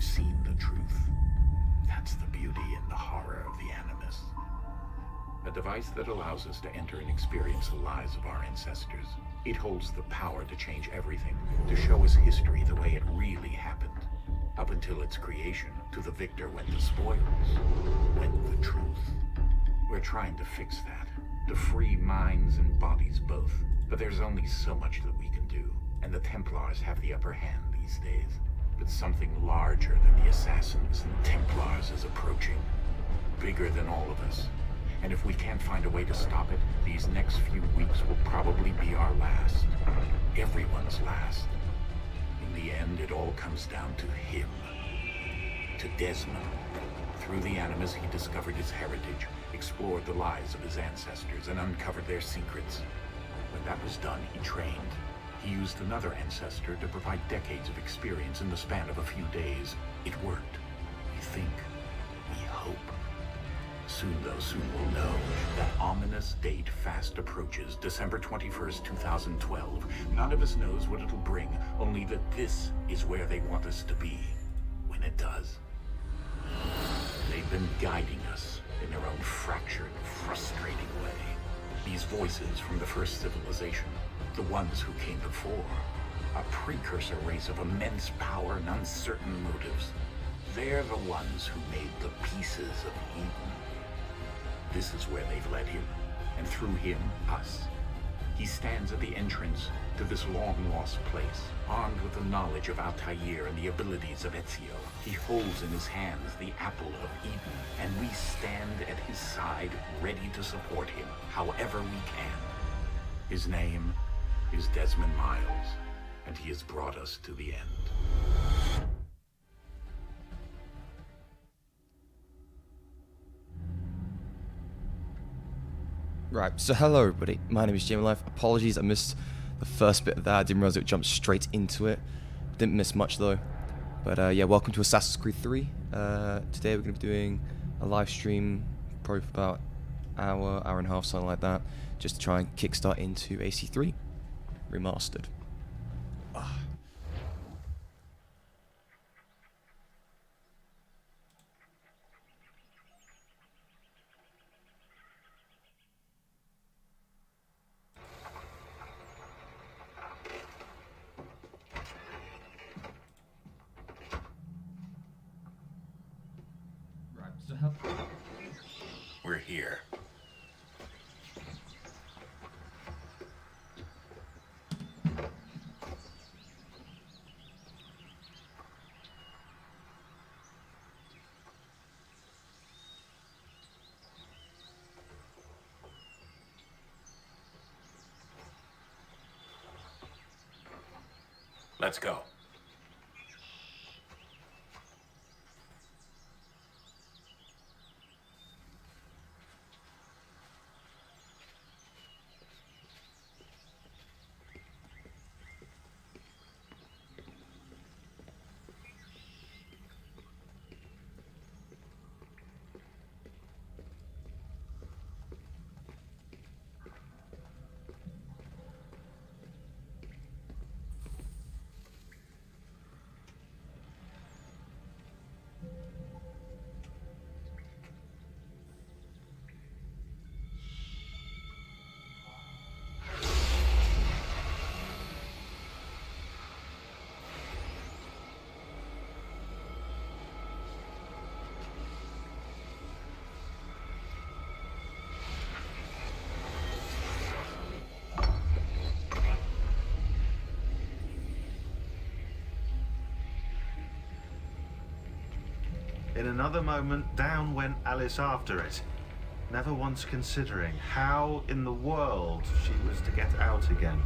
I've seen the truth. That's the beauty and the horror of the Animus. A device that allows us to enter and experience the lives of our ancestors. It holds the power to change everything, to show us history the way it really happened. Up until its creation, to the victor went the spoils, went the truth. We're trying to fix that, to free minds and bodies both. But there's only so much that we can do, and the Templars have the upper hand these days. But something larger than the Assassins and Templars is approaching, bigger than all of us. And if we can't find a way to stop it, these next few weeks will probably be our last. Everyone's last. In the end, it all comes down to him. To Desmond. Through the Animus, he discovered his heritage, explored the lives of his ancestors, and uncovered their secrets. When that was done, he trained. He used another ancestor to provide decades of experience in the span of a few days. It worked. We think. We hope. Soon we'll know. That ominous date fast approaches, December 21st, 2012. None of us knows what it'll bring, only that this is where they want us to be, when it does. They've been guiding us in their own fractured, frustrating way. These voices from the first civilization, the ones who came before, a precursor race of immense power and uncertain motives. They're the ones who made the pieces of Eden. This is where they've led him, and through him, us. He stands at the entrance to this long-lost place, armed with the knowledge of Altair and the abilities of Ezio. He holds in his hands the apple of Eden, and we stand at his side, ready to support him, however we can. His name is Desmond Miles, and he has brought us to the end. Right, so hello everybody, my name is Jamie Life. Apologies, I missed the first bit of that. I didn't realize it would jump straight into it. Didn't miss much though. But yeah, welcome to Assassin's Creed 3. Today we're going to be doing a live stream, probably for about an hour and a half, something like that, just to try and kickstart into AC3 Remastered. We're here. Let's go. In another moment, down went Alice after it, never once considering how in the world she was to get out again.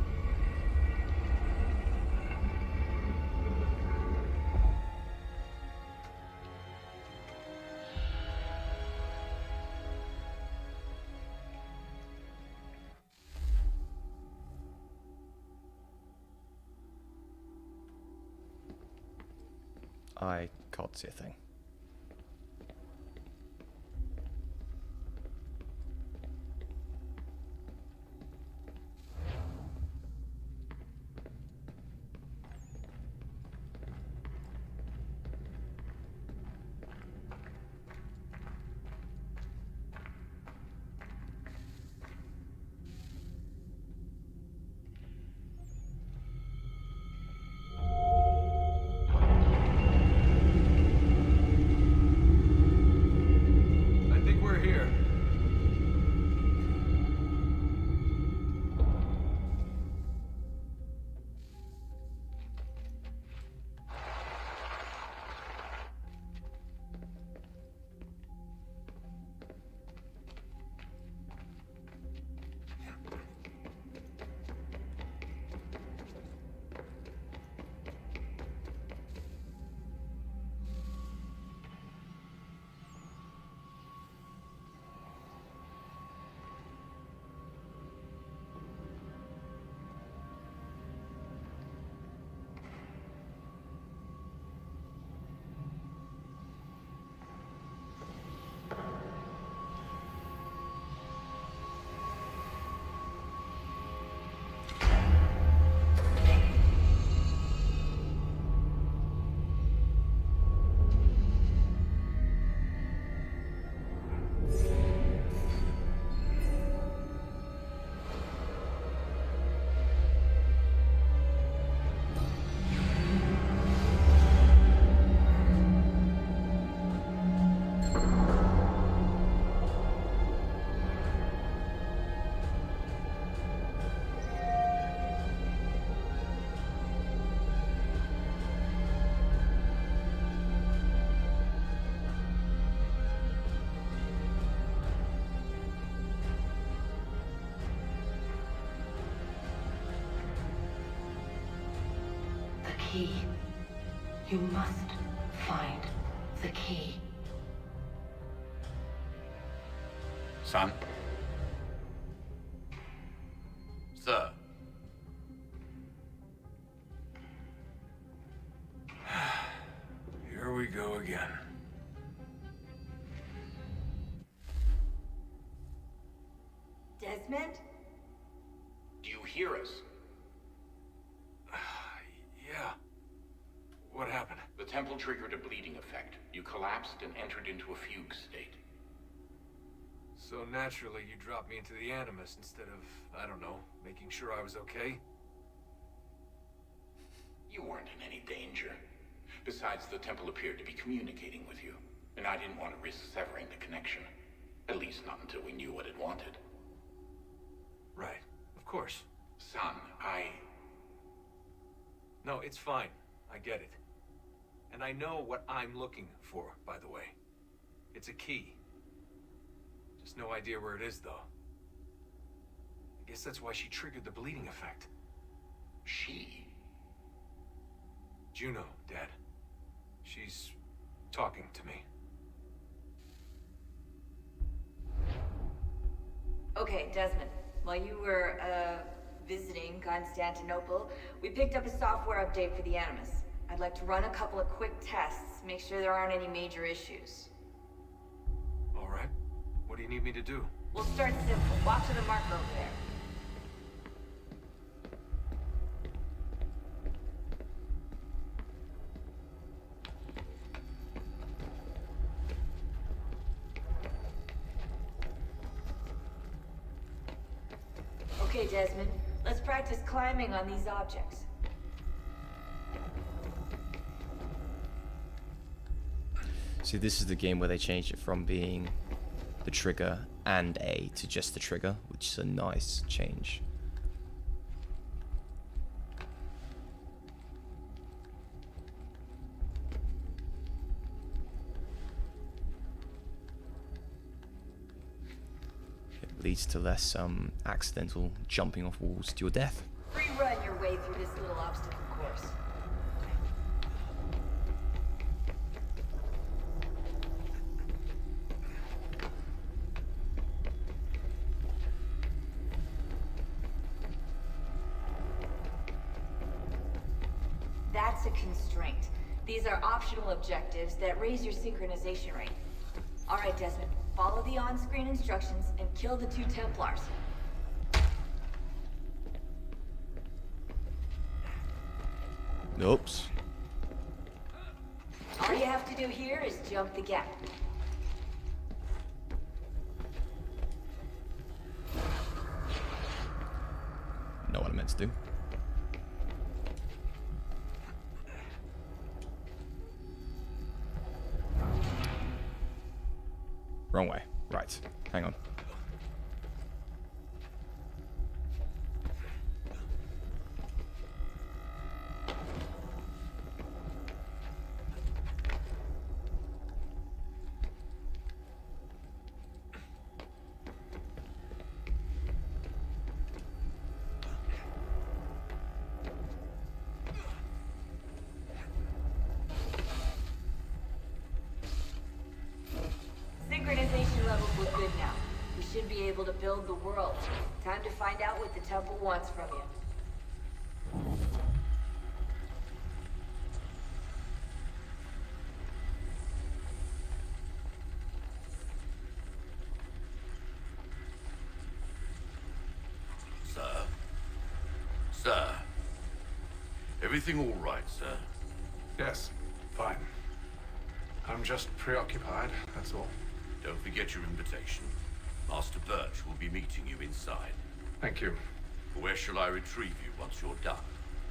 I can't see a thing. key. You must find the key. Son? Sir. Here we go again. Desmond? Do you hear us? Yeah. What happened? The temple triggered a bleeding effect. You collapsed and entered into a fugue state. So naturally, you dropped me into the Animus instead of, I don't know, making sure I was okay? You weren't in any danger. Besides, the temple appeared to be communicating with you, and I didn't want to risk severing the connection. At least not until we knew what it wanted. Right. Of course. Son, No, it's fine. I get it. And I know what I'm looking for, by the way. It's a key. Just no idea where it is, though. I guess that's why she triggered the bleeding effect. She? Juno, Dad. She's talking to me. Okay, Desmond. While you were, visiting Constantinople, we picked up a software update for the Animus. I'd like to run a couple of quick tests, make sure there aren't any major issues. All right. What do you need me to do? We'll start simple. Walk to the marker over there. Okay, Desmond. Let's practice climbing on these objects. See, this is the game where they changed it from being the trigger and A to just the trigger, which is a nice change. It leads to less accidental jumping off walls to your death. Free run your way through this little obstacle course. That's a constraint. These are optional objectives that raise your synchronization rate. All right, Desmond. Follow the on-screen instructions and kill the 2 Templars. Oops. All you have to do here is jump the gap. Know what I meant to do. Wrong way. Right. Hang on. Synchronization levels look good now. We should be able to build the world. Time to find out what the temple wants from you. Sir? Sir? Everything all right, sir? Yes, fine. I'm just preoccupied, that's all. Don't forget your invitation. Master Birch will be meeting you inside. Thank you. Where shall I retrieve you once you're done?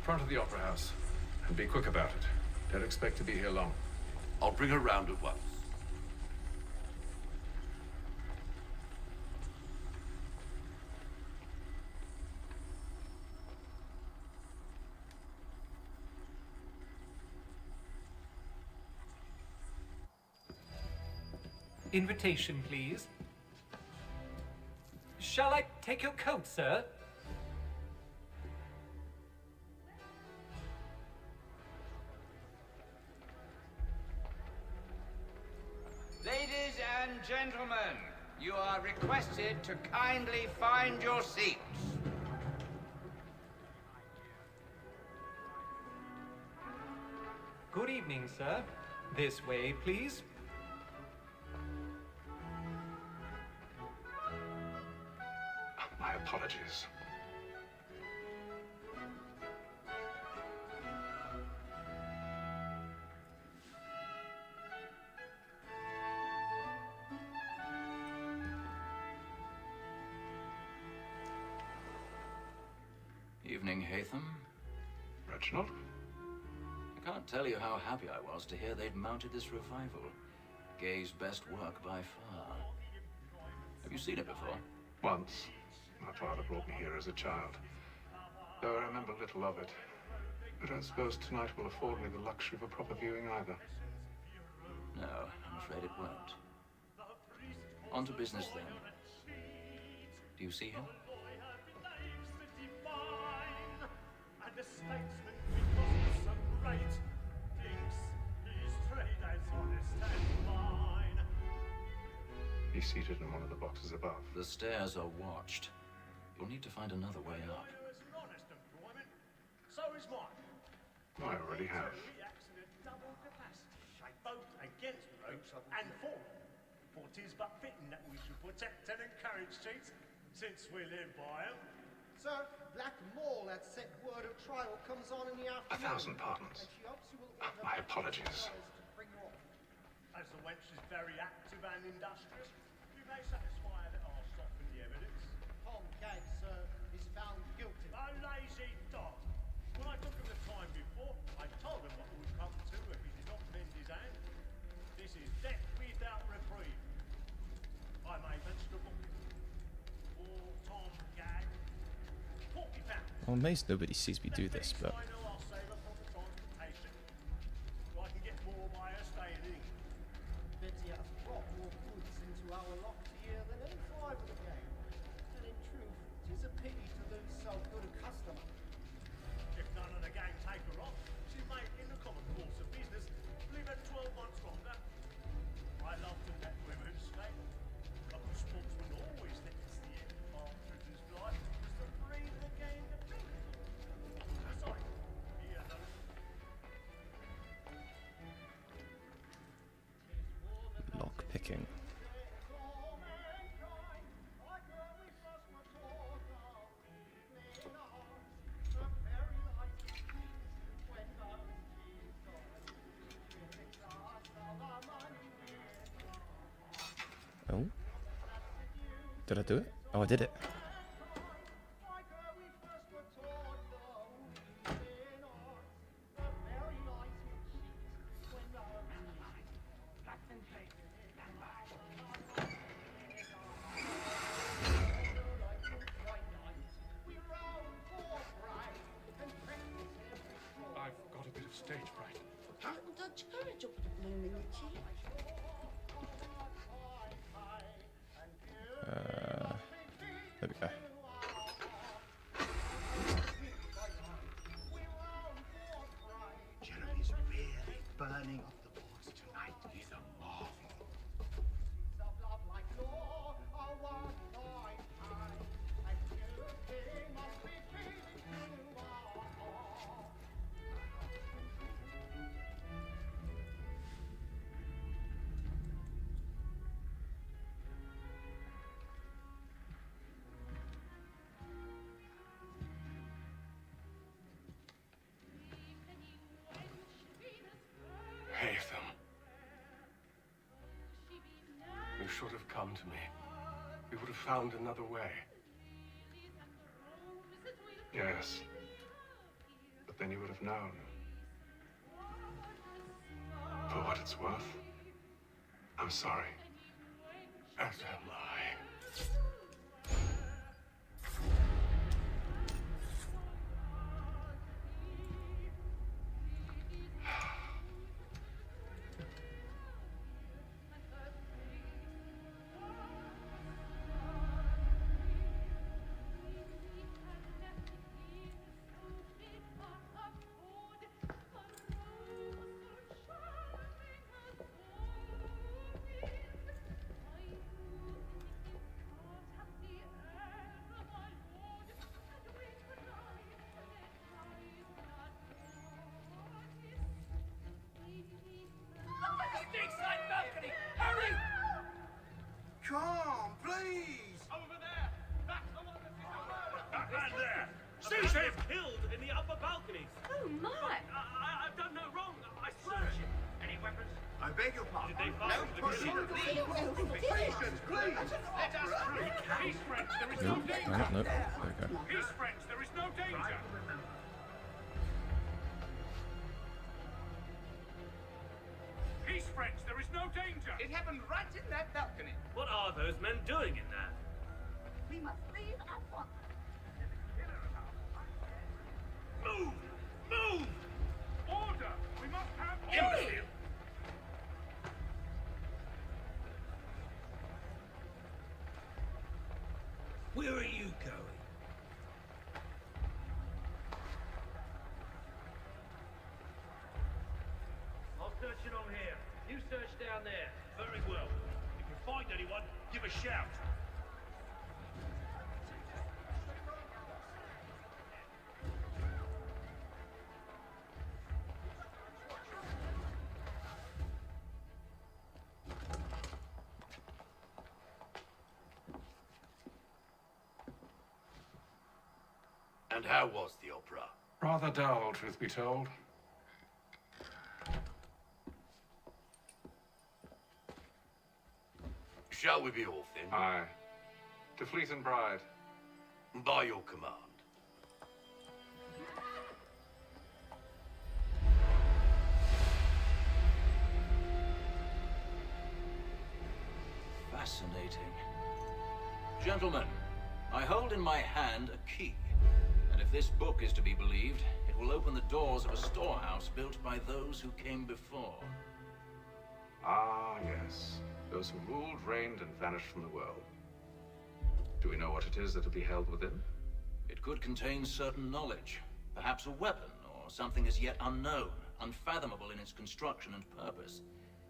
Front of the Opera House. And be quick about it. Don't expect to be here long. I'll bring her round at once. Invitation, please. Shall I take your coat, sir? gentlemen, you are requested to kindly find your seats. Good evening, sir. This way, please. My apologies. Evening, Hatham. Reginald? I can't tell you how happy I was to hear they'd mounted this revival. Gay's best work by far. Have you seen it before? Once. My father brought me here as a child. Though I remember little of it. I don't suppose tonight will afford me the luxury of a proper viewing either. No, I'm afraid it won't. On to business then. Do you see him? He's seated in one of the boxes above. The stairs are watched. You'll need to find another way up. So is mine. I already have. Double capacity, both against ropes and falling. For 'tis but fitting that we should protect and encourage cheats, since we live by 'em. Sir, Black Mole had set word of trial comes on in the afternoon. 1,000 pardons. And she hopes you will order My apologies. to bring you off. As the wench is very active and industrious, we may satisfy her that I'll soften the evidence. Tom Gag, sir, is found guilty. A lazy dog. When I took him the time before, I told him what would come to if he did not bend his hand. This is death without reprieve. I may mention the book. For Tom Gag, £40. I'm amazed nobody sees me do this, but... I know I'll save her from the transportation. So I can get more by her staying in. Betty has brought more goods into our lock here than any five of the gang. And in truth, 'tis a pity to lose so good a customer. If none of the gang take her off, she may, in the common course of business, leave her 12 months longer. I love to let women escape. But the sportsman always lets the end of partridge's fly, because the breed of the game depends on it. Sorry, here, though. Lock picking. Oh? Did I do it? Oh, I did it. I've got a bit of stage fright. Little Dutch courage up the blooming cheek. There we go. Jeremy's really burning up the boards tonight. He's a marvel. Hatham. You should have come to me. We would have found another way. Yes. But then you would have known. For what it's worth, I'm sorry. As am I. beg your pardon. Did they fire the casino? Patience, please. Let us through. Peace, friends, there is No, no danger. hang on, no. There we go. Peace, friends, there is no danger. Peace, friends, there is no danger. It happened right in that balcony. What are those men doing in there? We must leave at once. Move! Move! Order! We must have order! Where are you going? I'll search in on here. You search down there. Very well. If you find anyone, give a shout. And how was the opera? Rather dull, truth be told. Shall we be off then? Aye. To Fleet and Bride. By your command. Fascinating. Gentlemen, I hold in my hand a key. And if this book is to be believed, it will open the doors of a storehouse built by those who came before. Ah, yes. Those who ruled, reigned, and vanished from the world. Do we know what it is that will be held within? It could contain certain knowledge, perhaps a weapon, or something as yet unknown, unfathomable in its construction and purpose.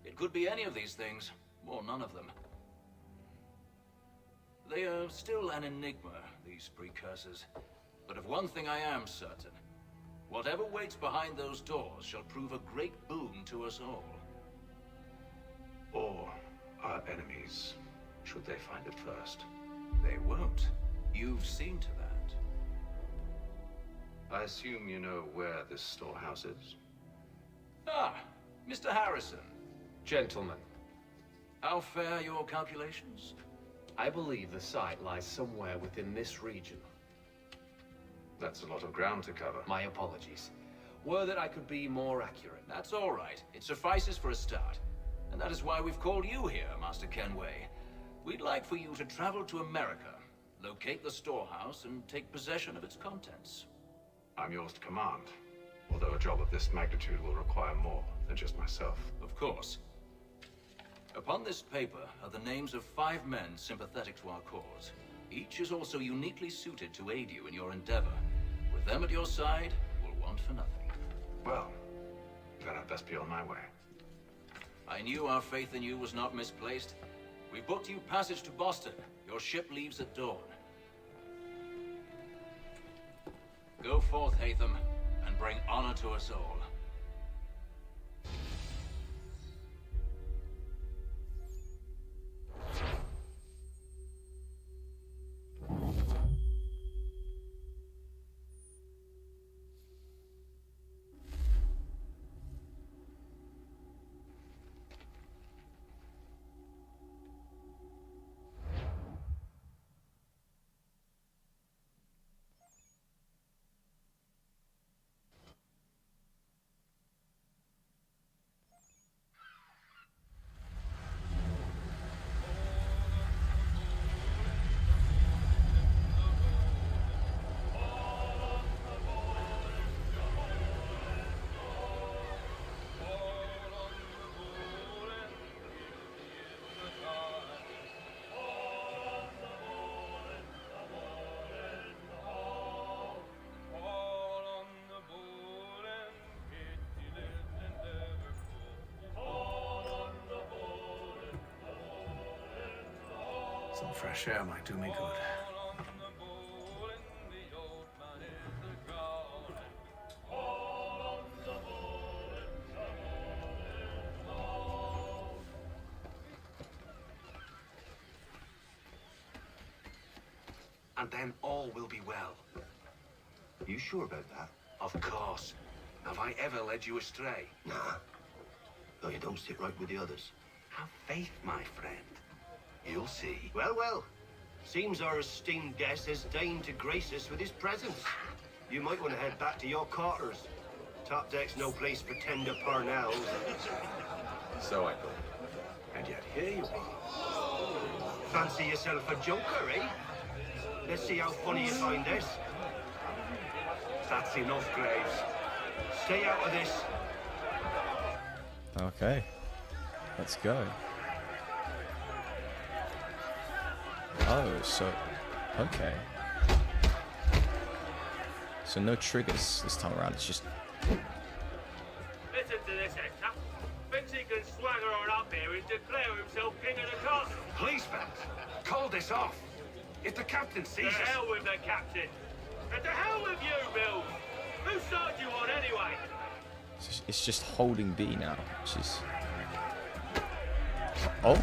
It could be any of these things, or none of them. They are still an enigma, these precursors. But of one thing I am certain. Whatever waits behind those doors shall prove a great boon to us all. Or our enemies, should they find it first? They won't. You've seen to that. I assume you know where this storehouse is? Ah, Mr. Harrison. Gentlemen, How fare your calculations? I believe the site lies somewhere within this region. That's a lot of ground to cover. My apologies. Were that I could be more accurate. That's all right. It suffices for a start. And that is why we've called you here, Master Kenway. We'd like for you to travel to America, locate the storehouse, and take possession of its contents. I'm yours to command. Although a job of this magnitude will require more than just myself. Of course. Upon this paper are the names of 5 men sympathetic to our cause. Each is also uniquely suited to aid you in your endeavor. With them at your side, you will want for nothing. Well, then I'd best be on my way. I knew our faith in you was not misplaced. We booked you passage to Boston. Your ship leaves at dawn. Go forth, Hatham, and bring honor to us all. Some fresh air might do me good. And then all will be well. You sure about that? Of course. Have I ever led you astray? Nah. though you don't sit right with the others. Have faith, my friend. You'll see. Well, well. Seems our esteemed guest has deigned to grace us with his presence. You might want to head back to your quarters. Top deck's no place for tender parnells. So I thought. And yet here you are. Fancy yourself a joker, eh? Let's see how funny you find this. That's enough, Graves. Stay out of this. Okay. Let's go. Oh, so... Okay. So no triggers this time around, it's just... Listen to this, Hector. Thinks he can swagger on up here and declare himself king of the castle. Please, Vance, call this off. If the captain sees us... To hell with the captain. And to hell with you, Bill. Whose side you on, anyway? It's just holding B now, which is... Oh!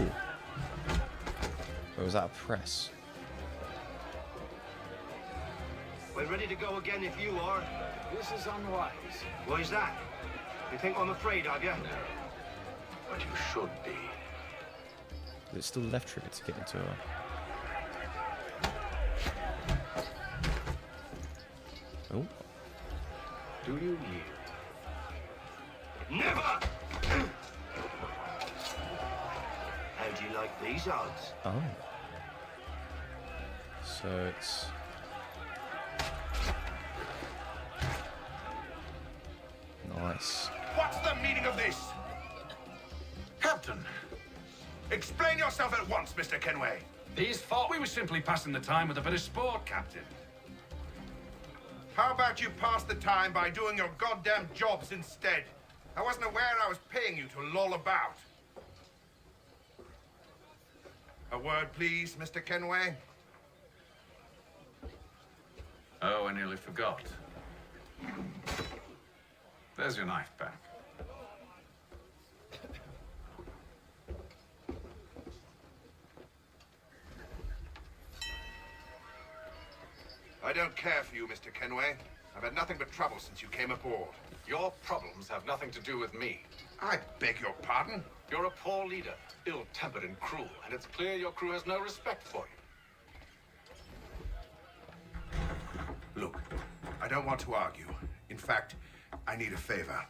Or was that a press? We're ready to go again if you are. This is unwise. Why's that? You think I'm afraid of you? No. But you should be. It's still left trigger to get into a... Oh. Do you yield? Never! How do you like these odds? Oh. So it's... Nice. What's the meaning of this? Captain, explain yourself at once, Mr. Kenway. These thought we were simply passing the time with a bit of sport, Captain. How about you pass the time by doing your goddamn jobs instead? I wasn't aware I was paying you to loll about. A word, please, Mr. Kenway. Oh, I nearly forgot. There's your knife back. I don't care for you, Mr. Kenway. I've had nothing but trouble since you came aboard. Your problems have nothing to do with me. I beg your pardon? You're a poor leader, ill-tempered and cruel, and it's clear your crew has no respect for you. Look, I don't want to argue. In fact, I need a favor.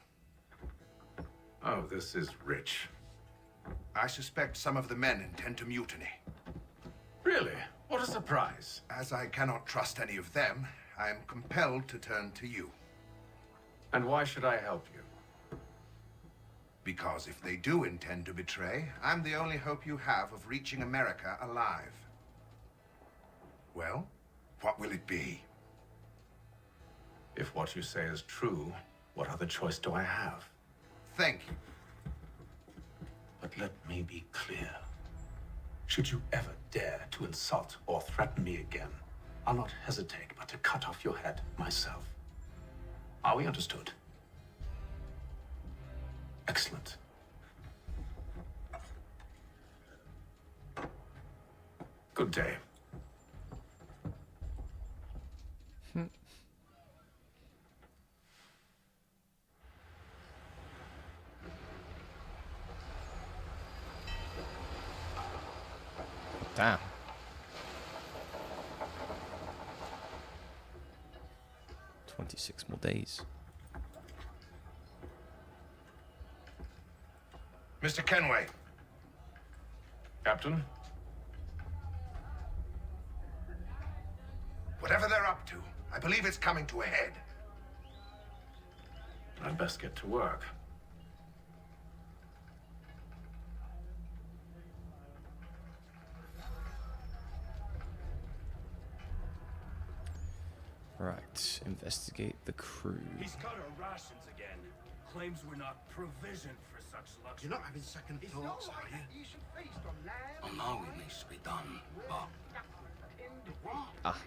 Oh, this is rich. I suspect some of the men intend to mutiny. Really? What a surprise. As I cannot trust any of them, I am compelled to turn to you. And why should I help you? Because if they do intend to betray, I'm the only hope you have of reaching America alive. Well, what will it be? If what you say is true, what other choice do I have? Thank you. But let me be clear. Should you ever dare to insult or threaten me again, I'll not hesitate but to cut off your head myself. Are we understood? Excellent. Good day. Damn. "26 more days." Mr. Kenway. Captain? Whatever they're up to, I believe it's coming to a head. I'd best get to work. Right, investigate the crew. He's cut our rations again. Claims we're not provisioned for such luxury. You're not having second thoughts, are you? You should feast on lamb. I know it needs to be done, but... Ah.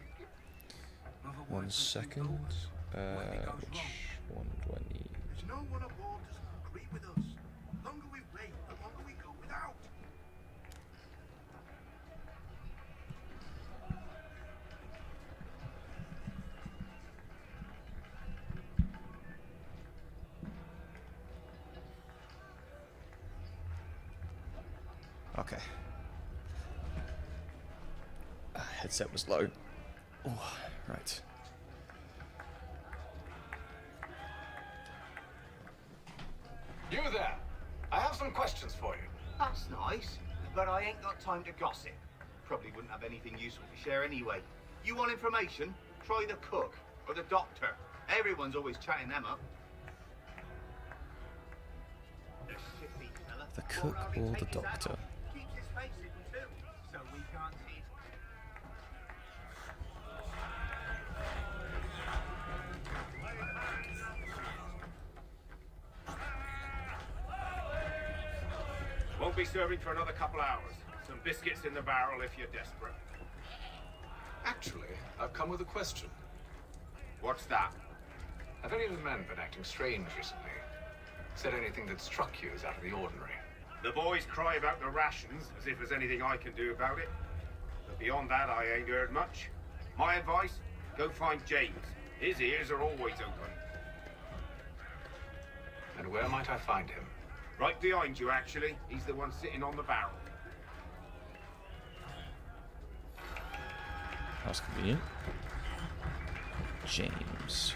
1 second. Which one do I need? There's no one aboard doesn't agree with us. The longer we wait, the longer we go without. Okay. Headset was low. Oh, right. You there. I have some questions for you. That's nice, but I ain't got time to gossip. Probably wouldn't have anything useful to share anyway. You want information? Try the cook or the doctor. Everyone's always chatting them up. The cook or the doctor? Keeps his face hidden too, so we can't see it. Won't be serving for another couple hours. Some biscuits in the barrel if you're desperate. Actually, I've come with a question. What's that? Have any of the men been acting strange recently? Said anything that struck you as out of the ordinary? The boys cry about the rations, as if there's anything I can do about it. But beyond that, I ain't heard much. My advice, go find James. His ears are always open. And where might I find him? Right behind you, actually. He's the one sitting on the barrel. That was convenient. James.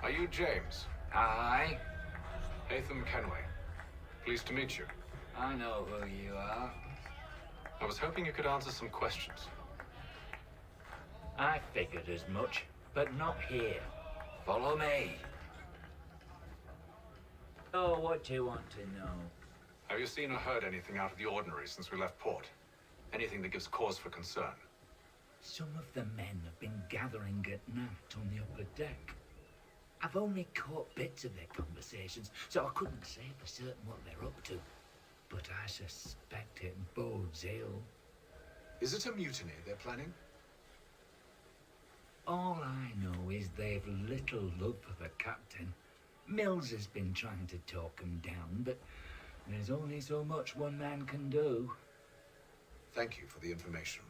Are you James? Aye. Hatham Kenway. Pleased to meet you. I know who you are. I was hoping you could answer some questions. I figured as much, but not here. Follow me. Oh, what do you want to know? Have you seen or heard anything out of the ordinary since we left port? Anything that gives cause for concern? Some of the men have been gathering at night on the upper deck. I've only caught bits of their conversations, so I couldn't say for certain what they're up to. But I suspect it bodes ill. Is it a mutiny they're planning? All I know is they've little love for the captain. Mills has been trying to talk him down, but there's only so much one man can do. Thank you for the information.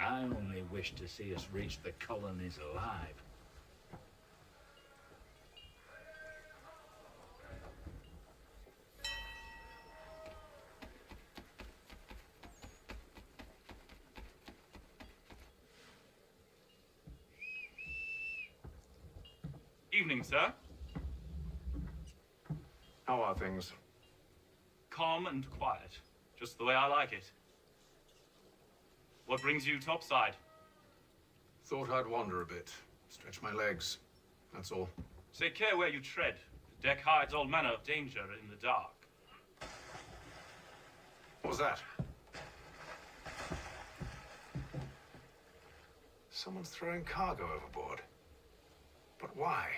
I only wish to see us reach the colonies alive. Evening, sir. How are things? Calm and quiet. Just the way I like it. What brings you topside? Thought I'd wander a bit. Stretch my legs. That's all. Take care where you tread. The deck hides all manner of danger in the dark. What was that? Someone's throwing cargo overboard. But why?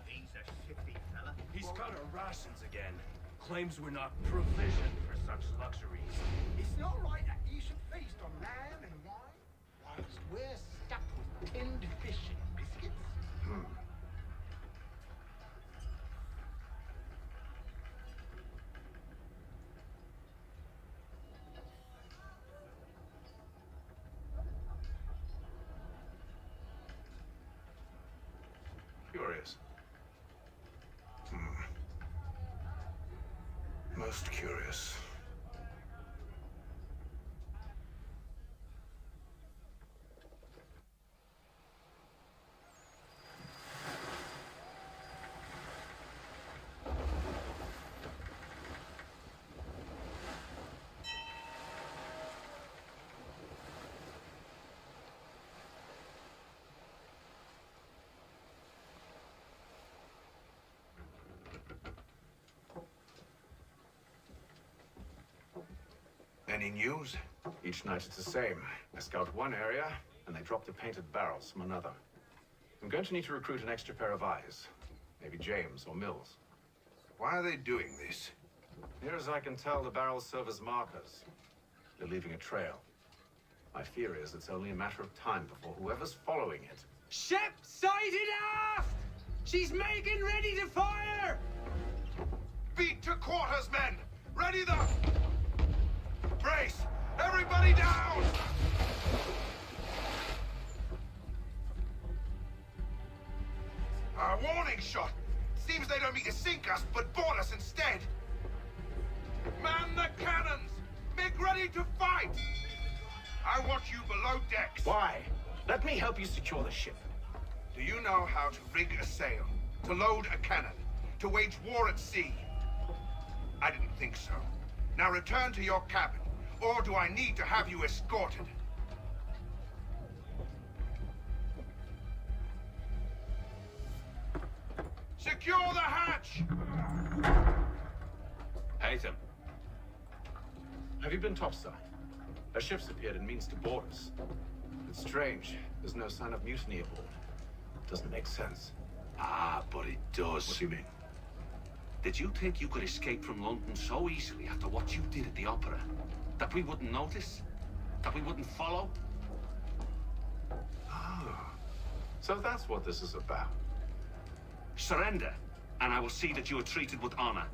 He's a shifty fella. He's got our rations again. Claims we're not provisioned for such luxuries. It's not right that you should feast on lamb and wine whilst we're stuck with tinned fish and biscuits. Curious. Most curious. Any news? Each night it's the same. I scout one area, and they drop the painted barrels from another. I'm going to need to recruit an extra pair of eyes. Maybe James or Mills. Why are they doing this? Near as I can tell, the barrels serve as markers. They're leaving a trail. My fear is it's only a matter of time before whoever's following it. Ship sighted aft! She's making ready to fire! Beat to quarters, men! Ready the... Brace! Everybody down! Our warning shot! Seems they don't mean to sink us, but board us instead! Man the cannons! Make ready to fight! I want you below decks. Why? Let me help you secure the ship. Do you know how to rig a sail? To load a cannon? To wage war at sea? I didn't think so. Now return to your cabin, or do I need to have you escorted? Secure the hatch! Haytham. Have you been topside? A ship's appeared and means to board us. It's strange. There's no sign of mutiny aboard. Doesn't make sense. Ah, but it does. What do you mean? Did you think you could escape from London so easily after what you did at the opera? That we wouldn't notice? That we wouldn't follow? Ah. So that's what this is about. Surrender, and I will see that you are treated with honor.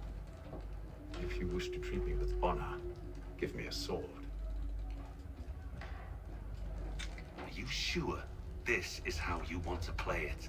If you wish to treat me with honor, give me a sword. Are you sure this is how you want to play it?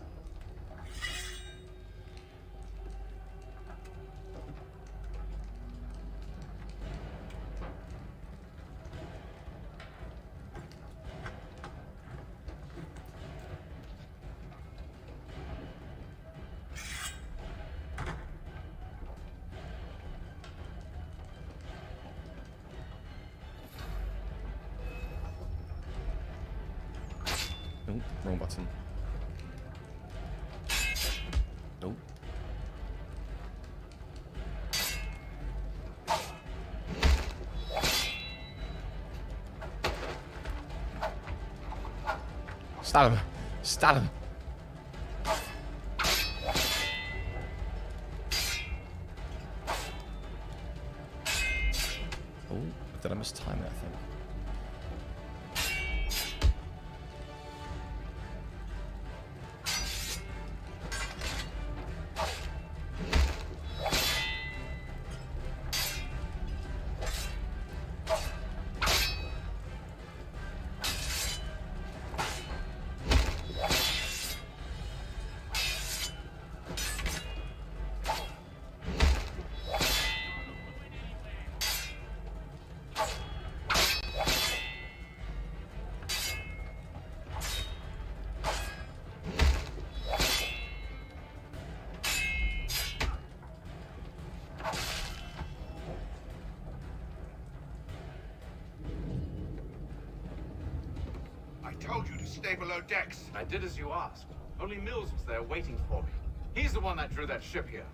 Nope, wrong button. Nope. Stab him! Stab him! Oh, did I mistime it, I think? I told you to stay below decks. I did as you asked. Only Mills was there waiting for me. He's the one that drew that ship here.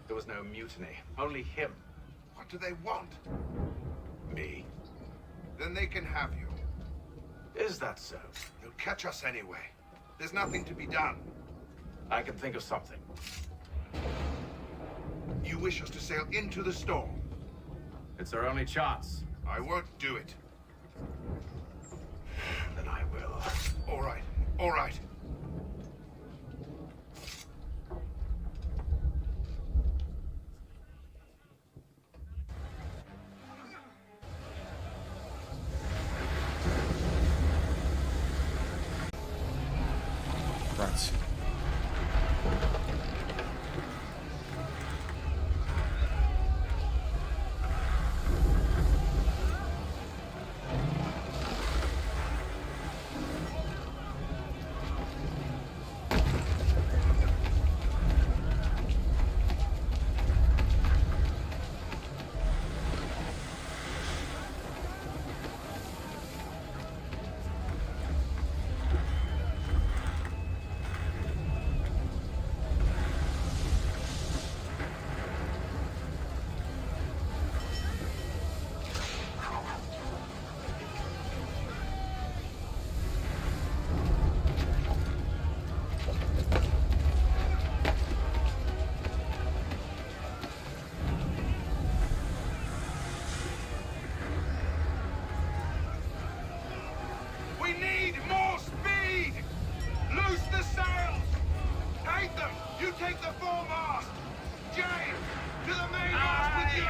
There was no mutiny, only him. What do they want? Me. Then they can have you. Is that so? They'll catch us anyway. There's nothing to be done. I can think of something. You wish us to sail into the storm? It's our only chance. I won't do it. Then I will. All right, all right. Right. We need more speed! Loose the sails! Haytham, you take the foremast! James, to the mainmast with you!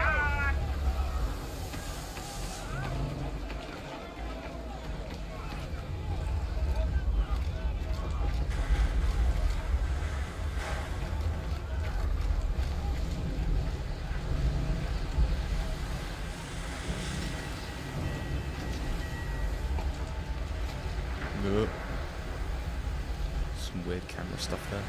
more stuff there.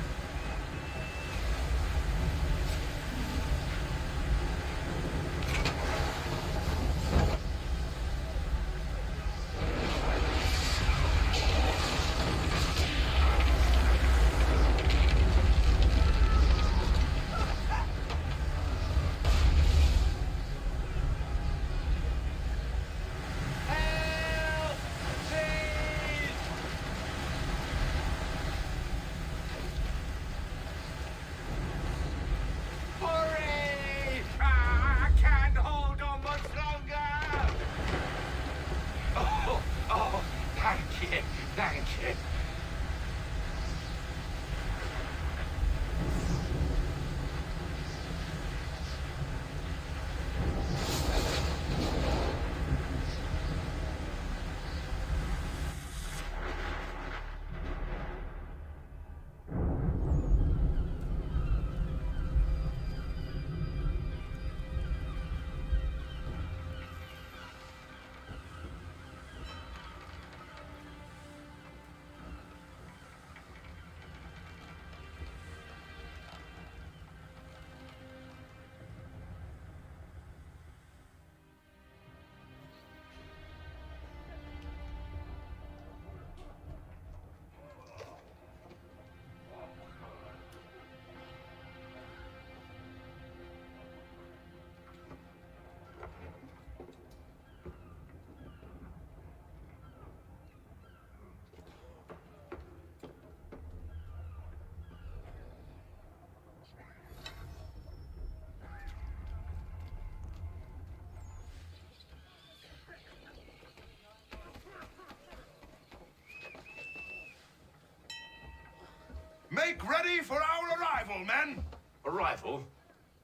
Make ready for our arrival, men! Arrival?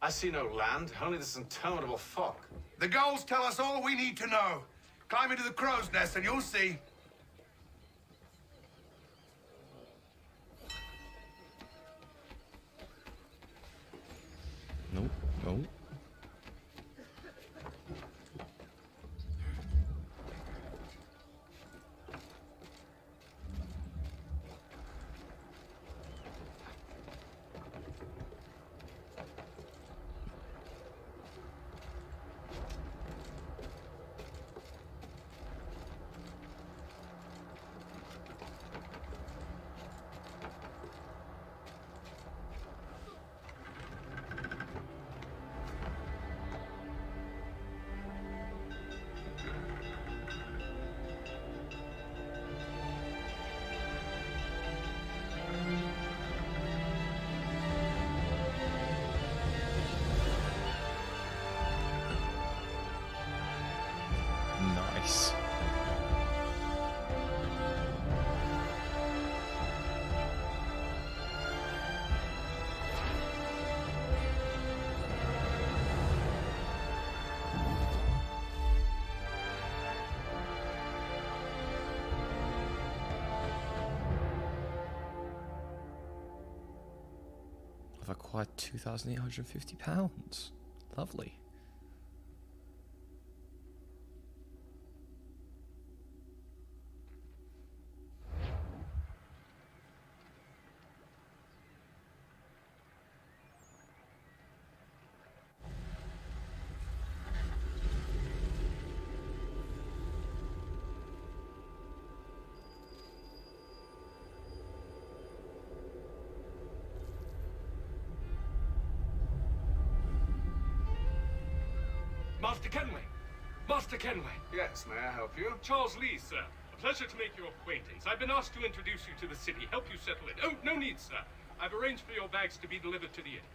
I see no land, only this interminable fog. The gulls tell us all we need to know. Climb into the crow's nest and you'll see. Nope, nope. Nice. I've acquired £2,850. Lovely. Master Kenway! Master Kenway! Yes, may I help you? Charles Lee, sir. A pleasure to make your acquaintance. I've been asked to introduce you to the city, help you settle it. Oh, no need, sir. I've arranged for your bags to be delivered to the inn.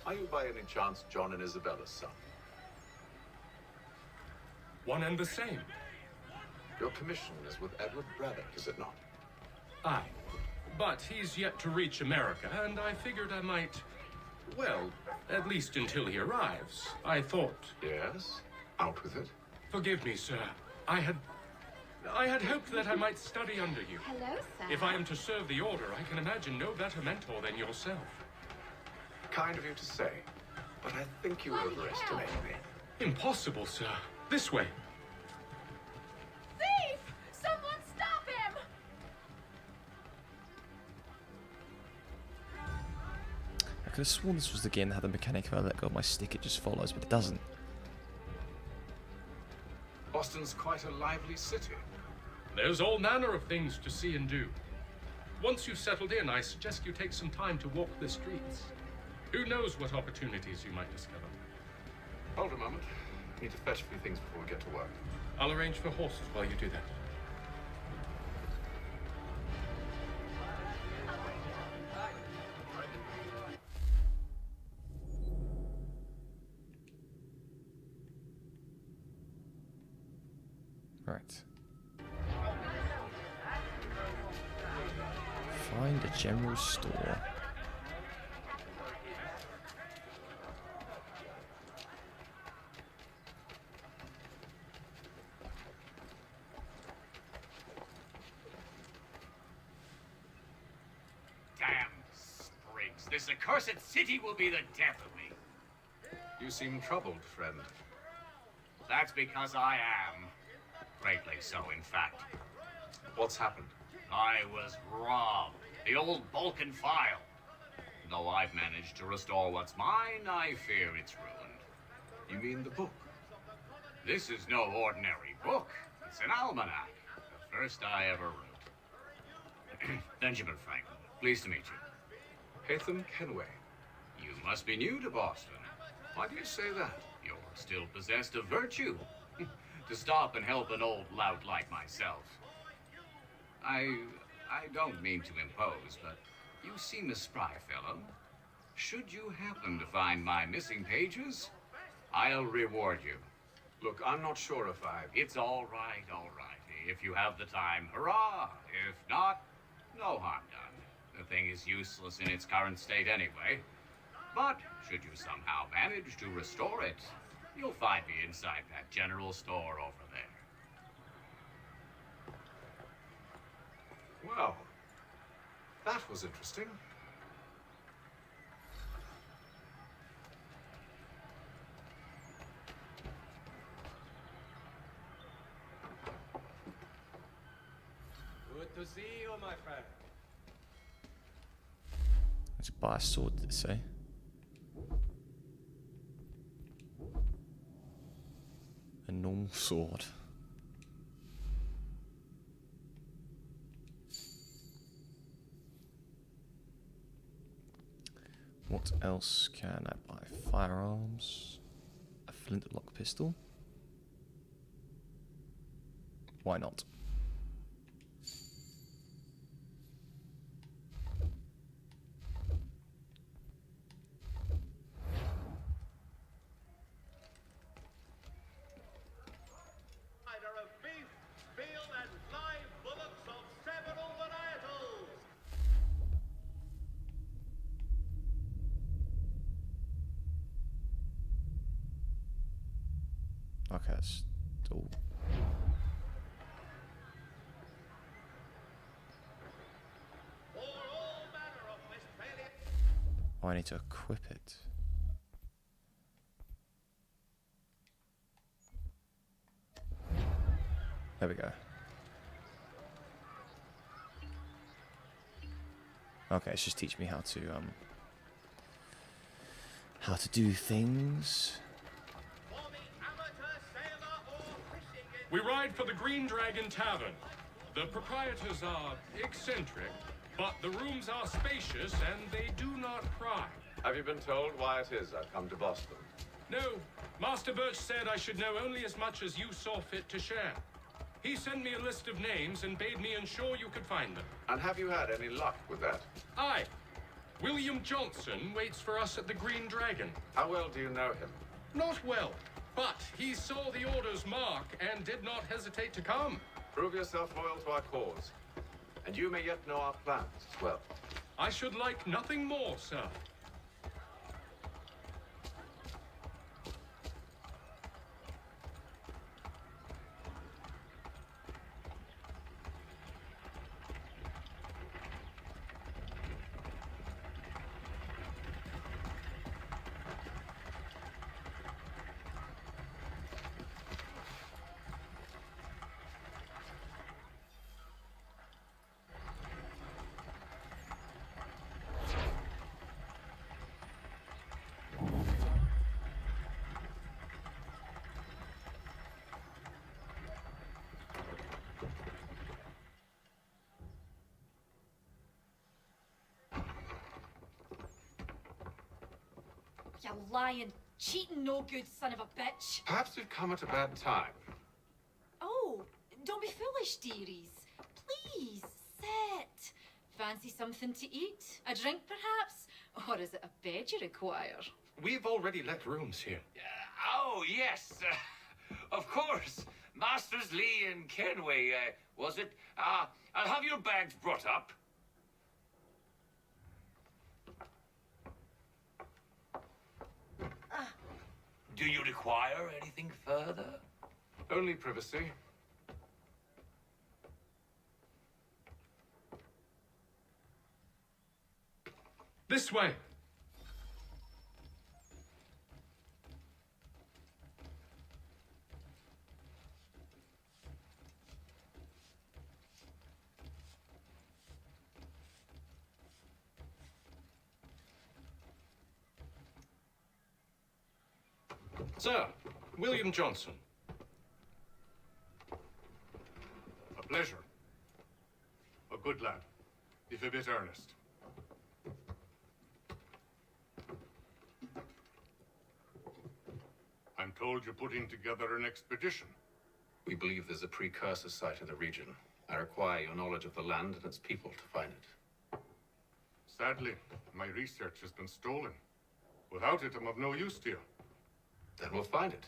Are you by any chance John and Isabella's son? One and the same. Your commission is with Edward Braddock, is it not? Aye. But he's yet to reach America, and I figured I might... Well, at least until he arrives. I thought... Yes? Out with it. Forgive me, sir. I had hoped that I might study under you. Hello, sir. If I am to serve the order, I can imagine no better mentor than yourself. Kind of you to say, but I think you overestimate me. Impossible, sir. This way. Thief! Someone stop him! could have sworn this was the game that had the mechanic if I let go of my stick, it just follows, but it doesn't. Boston's quite a lively city. There's all manner of things to see and do. Once you've settled in, I suggest you take some time to walk the streets. Who knows what opportunities you might discover. Hold a moment. Need to fetch a few things before we get to work. I'll arrange for horses while you do that. Right. Find a general store. Damn sprigs. This accursed city will be the death of me. You seem troubled, friend. That's because I am. Greatly so, in fact. What's happened? I was robbed. The old Balkan file. Though I've managed to restore what's mine, I fear it's ruined. You mean the book? This is no ordinary book. It's an almanac. The first I ever wrote. Benjamin Franklin, pleased to meet you. Hatham Kenway. You must be new to Boston. Why do you say that? You're still possessed of virtue. To stop and help an old lout like myself. I don't mean to impose, but you seem a spry fellow. Should you happen to find my missing pages, I'll reward you. Look, I'm not sure if I... It's all right, all right. If you have the time, hurrah. If not, no harm done. The thing is useless in its current state anyway. But should you somehow manage to restore it, you'll find me inside that general store over there. Well, that was interesting. Good to see you, my friend. Let's buy a sword, did it say? A normal sword. What else can I buy? Firearms. A flintlock pistol. Why not? Okay, that's all. Oh, I need to equip it. There we go. Okay, it's just teach me how to do things. We ride for the Green Dragon Tavern. The proprietors are eccentric, but the rooms are spacious and they do not pry. Have you been told why it is I've come to Boston? No, Master Birch said I should know only as much as you saw fit to share. He sent me a list of names and bade me ensure you could find them. And have you had any luck with that? Aye. William Johnson waits for us at the Green Dragon. How well do you know him? Not well, but he saw the order's mark and did not hesitate to come. Prove yourself loyal to our cause, and you may yet know our plans as well. I should like nothing more, sir. You lying, cheating, no good son of a bitch. Perhaps we've come at a bad time. Oh, don't be foolish, dearies. Please, sit. Fancy something to eat? A drink, perhaps? Or is it a bed you require? We've already let rooms here. Oh, yes. Of course. Masters Lee and Kenway, was it? I'll have your bags brought up. Do you require anything further? Only privacy. This way. Sir, William Johnson. A pleasure. A good lad, if a bit earnest. I'm told you're putting together an expedition. We believe there's a precursor site in the region. I require your knowledge of the land and its people to find it. Sadly, my research has been stolen. Without it, I'm of no use to you. Then we'll find it.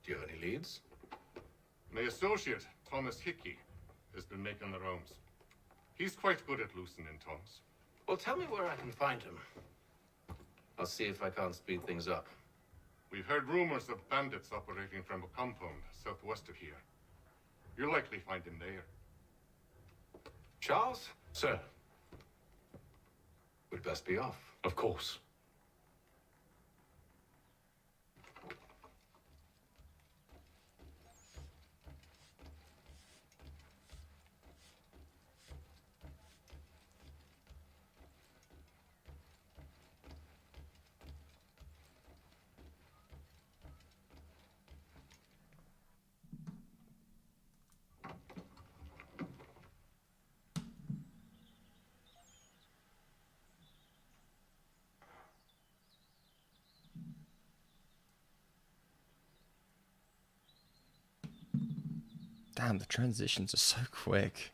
Do you have any leads? My associate, Thomas Hickey, has been making the rounds. He's quite good at loosening tongues. Well, tell me where I can find him. I'll see if I can't speed things up. We've heard rumors of bandits operating from a compound southwest of here. You'll likely find him there. Charles? Sir. We'd best be off. Of course. Damn, the transitions are so quick.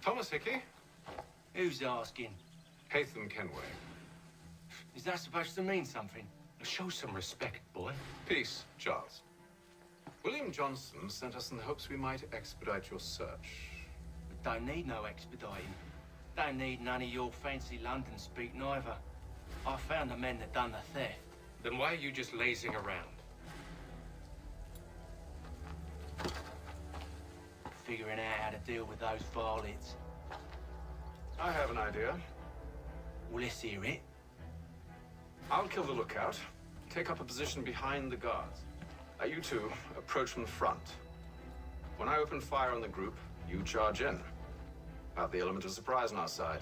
Thomas Hickey? Who's asking? Haytham Kenway. Is that supposed to mean something? Show some respect, boy. Peace, Charles. William Johnson sent us in the hopes we might expedite your search. Don't need no expediting. Don't need none of your fancy London speak neither. I found the men that done the theft. Then why are you just lazing around? Figuring out how to deal with those varlets. I have an idea. Well, let's hear it. I'll kill the lookout. Take up a position behind the guards. You two approach from the front. When I open fire on the group, you charge in. Have the element of surprise on our side.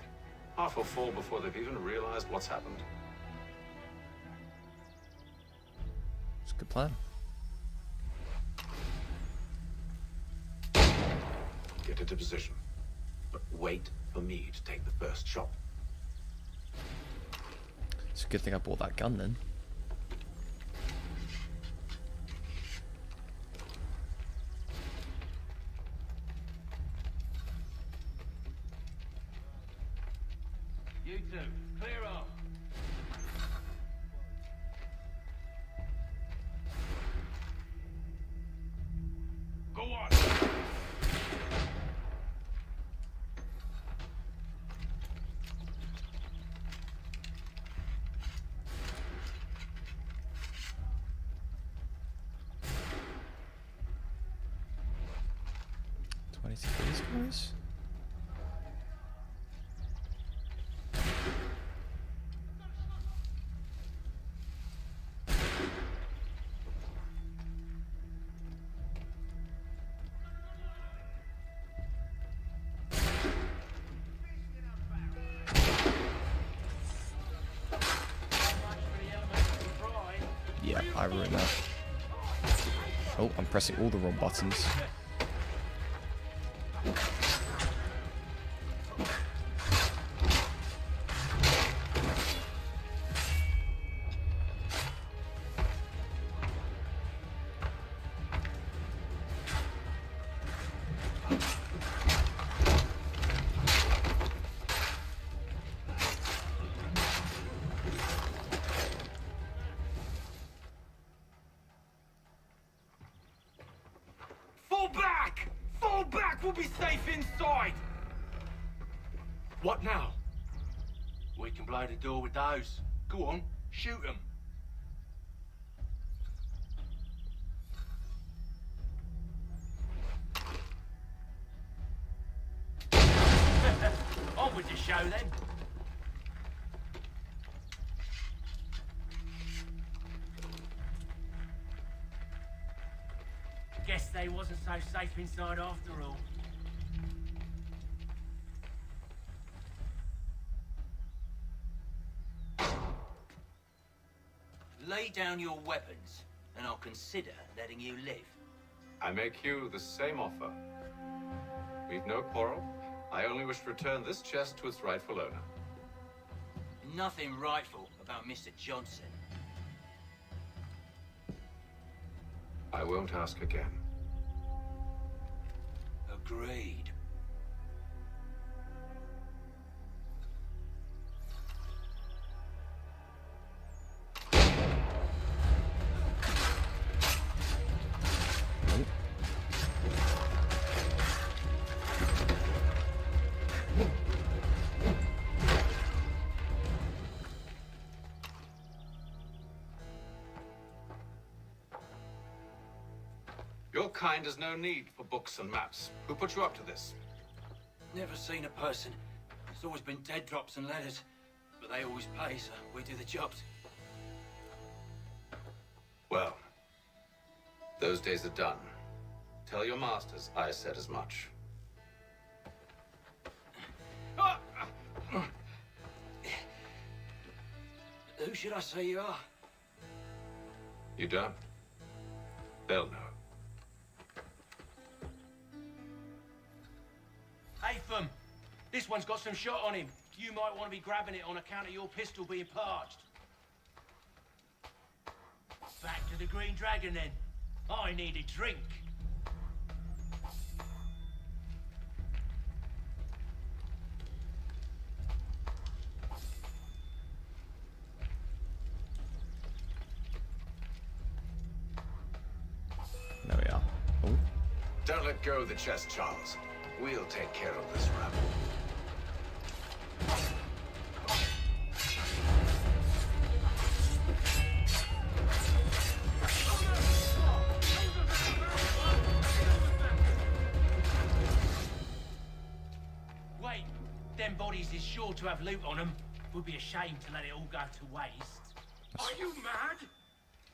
Half will fall before they've even realized what's happened. It's a good plan. Get into position. But wait for me to take the first shot. It's a good thing I bought that gun then. You two, clear off. Go on. These guys. Yeah, I ruined that. Oh, I'm pressing all the wrong buttons. Fall back! Fall back! We'll be safe inside! What now? We can blow the door with those. Go on, shoot them. On with the show then. Guess they wasn't so safe inside after all. Lay down your weapons, and I'll consider letting you live. I make you the same offer. We've no quarrel. I only wish to return this chest to its rightful owner. Nothing rightful about Mr. Johnson. I won't ask again. Agreed. Your kind has no need for books and maps. Who put you up to this? Never seen a person. It's always been dead drops and letters. But they always pay, so we do the jobs. Well, those days are done. Tell your masters I said as much. Who should I say you are? You don't? They'll know. Atham, this one's got some shot on him. You might want to be grabbing it on account of your pistol being parched. Back to the Green Dragon then. I need a drink. There we are. Oh. Don't let go of the chest, Charles. We'll take care of this rabble. Wait, them bodies is sure to have loot on them. Would be a shame to let it all go to waste. Are you mad?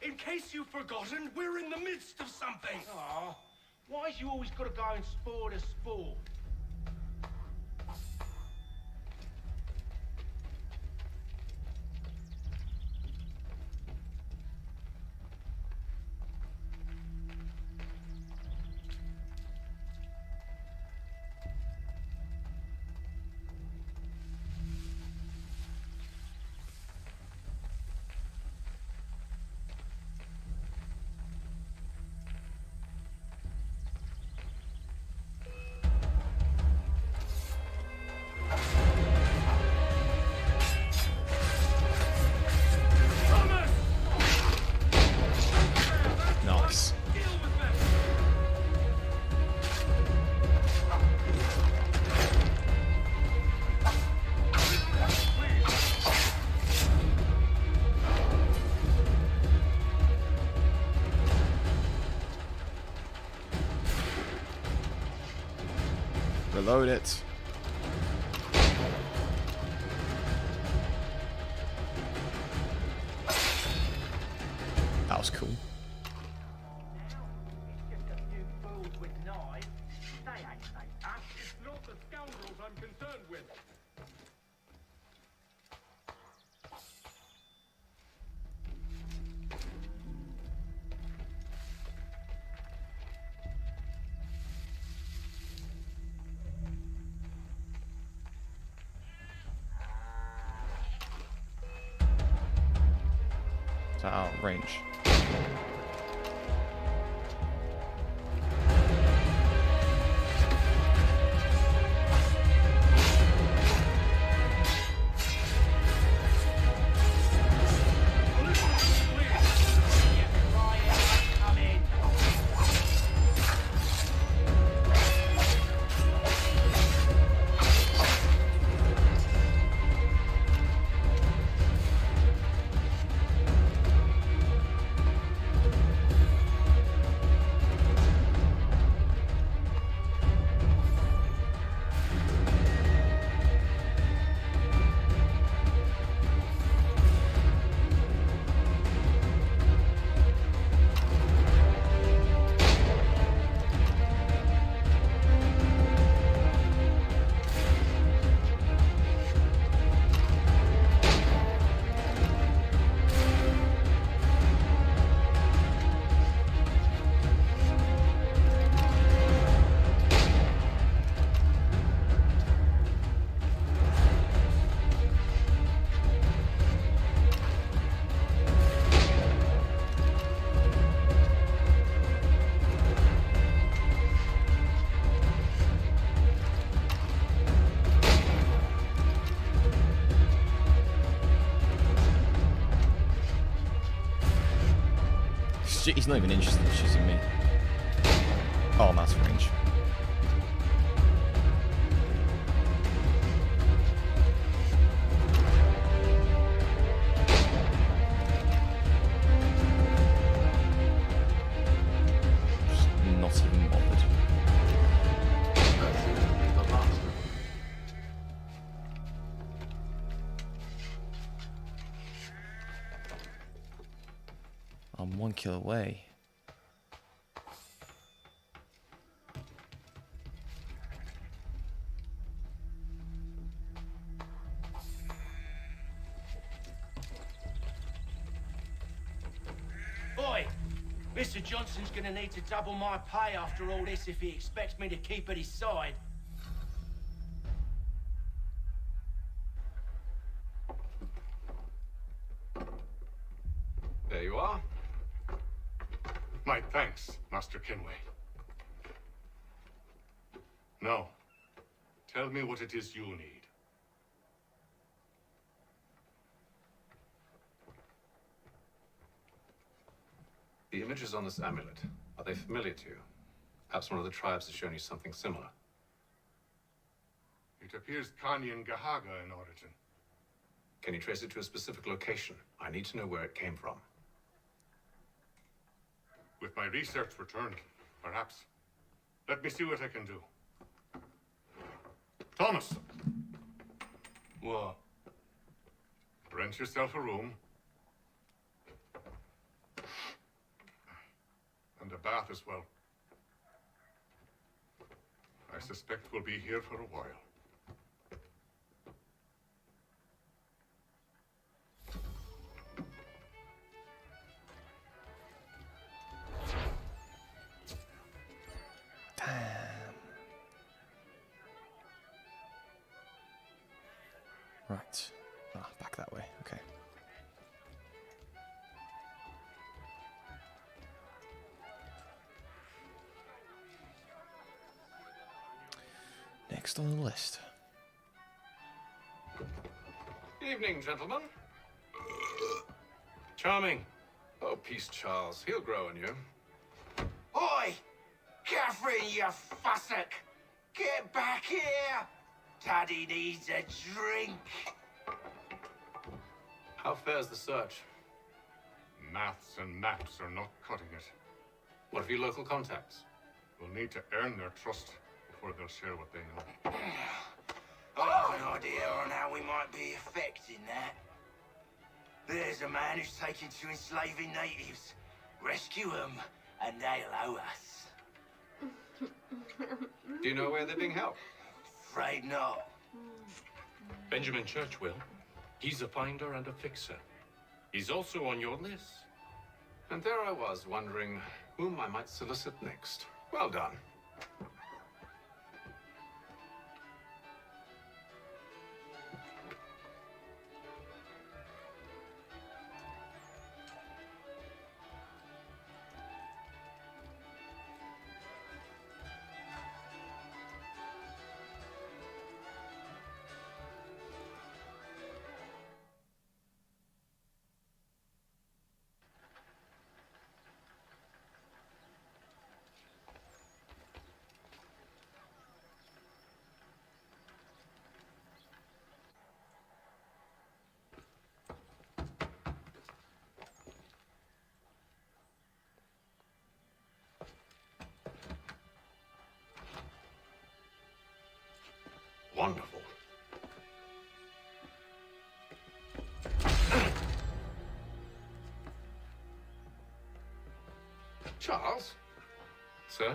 In case you've forgotten, we're in the midst of something. Aw, why's you always got to go and spoil the sport? Nice. Reload it. That was cool. It's not the scoundrels I'm concerned with. Is that out of range? He's not even interested in shooting me. Oh, mass range. Just not even bothered. I'm 1 kill away. Boy, Mr. Johnson's gonna need to double my pay after all this if he expects me to keep at his side. There you are. My thanks, Master Kenway. Now, tell me what it is you need. The images on this amulet, are they familiar to you? Perhaps one of the tribes has shown you something similar. It appears Kanyan Gahaga in origin. Can you trace it to a specific location? I need to know where it came from. With my research returned, perhaps. Let me see what I can do. Thomas! What? Rent yourself a room. And a bath as well. I suspect we'll be here for a while. Right. Ah, back that way. Okay. Next on the list. Evening, gentlemen. Charming. Oh, peace, Charles. He'll grow on you. Oi! Catherine, you fussock! Get back here! Daddy needs a drink. How fares the search? Maths and maps are not cutting it. What of your local contacts? We'll need to earn their trust before they'll share what they know. I have an idea on how we might be affecting that. There's a man who's taken to enslaving natives. Rescue them, and they'll owe us. Do you know where they're being held? Afraid not. Benjamin Church will. He's a finder and a fixer. He's also on your list. And there I was, wondering whom I might solicit next. Well done. wonderful. Charles? Sir?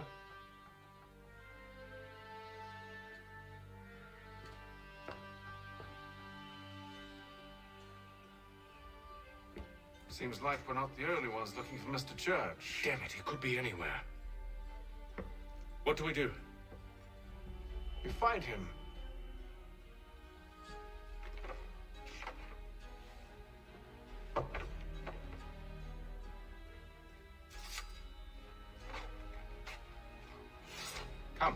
Seems like we're not the only ones looking for Mr. Church. Damn it, he could be anywhere. What do we do? We find him. Come.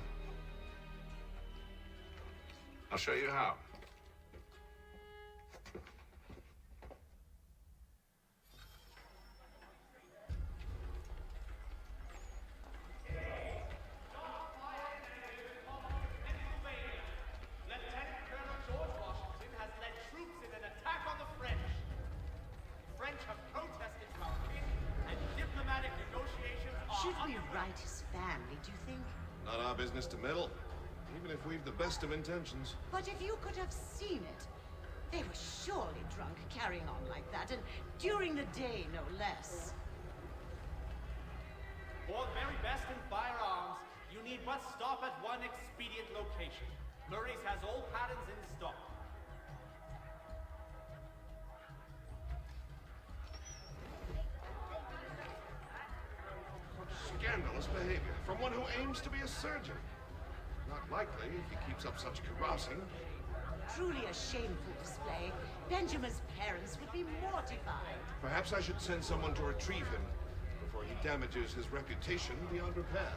I'll show you how. Should we write his family, do you think? Not our business to meddle, even if we've the best of intentions. But if you could have seen it, they were surely drunk carrying on like that, and during the day, no less. For the very best in firearms, you need but stop at one expedient location. Murray's has all patterns in stock. Scandalous behavior from one who aims to be a surgeon. Not likely if he keeps up such carousing. Truly a shameful display. Benjamin's parents would be mortified. Perhaps I should send someone to retrieve him before he damages his reputation beyond repair.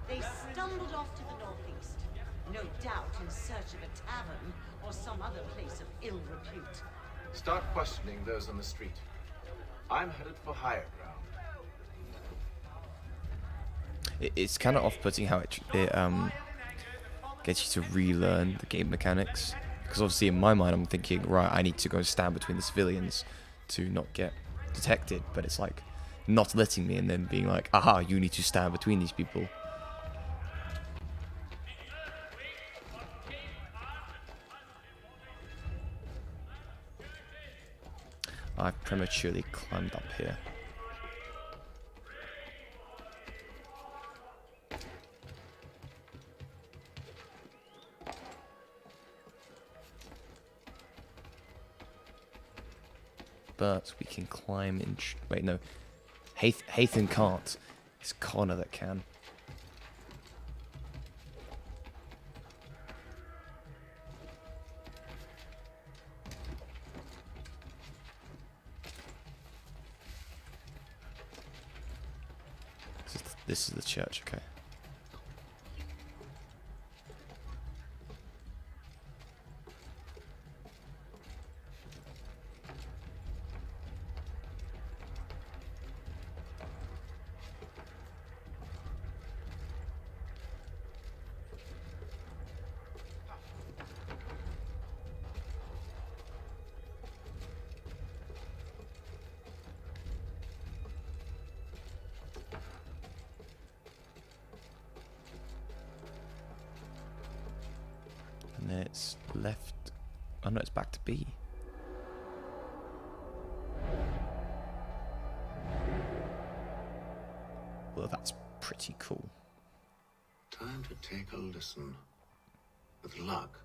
They stumbled off to the northeast, no doubt in search of a tavern or some other place of ill repute. Start questioning those on the street. I'm headed for higher ground. It's kind of off-putting how it gets you to relearn the game mechanics. Because obviously in my mind I'm thinking, right, I need to go stand between the civilians to not get detected. But it's like not letting me and then being like, aha, you need to stand between these people. I've prematurely climbed up here. But we can climb in... Wait, no. Hathan can't. It's Connor that can. This is the church, okay. And then it's left. Oh no, it's back to B. Well, that's pretty cool. Time to take a listen. With luck,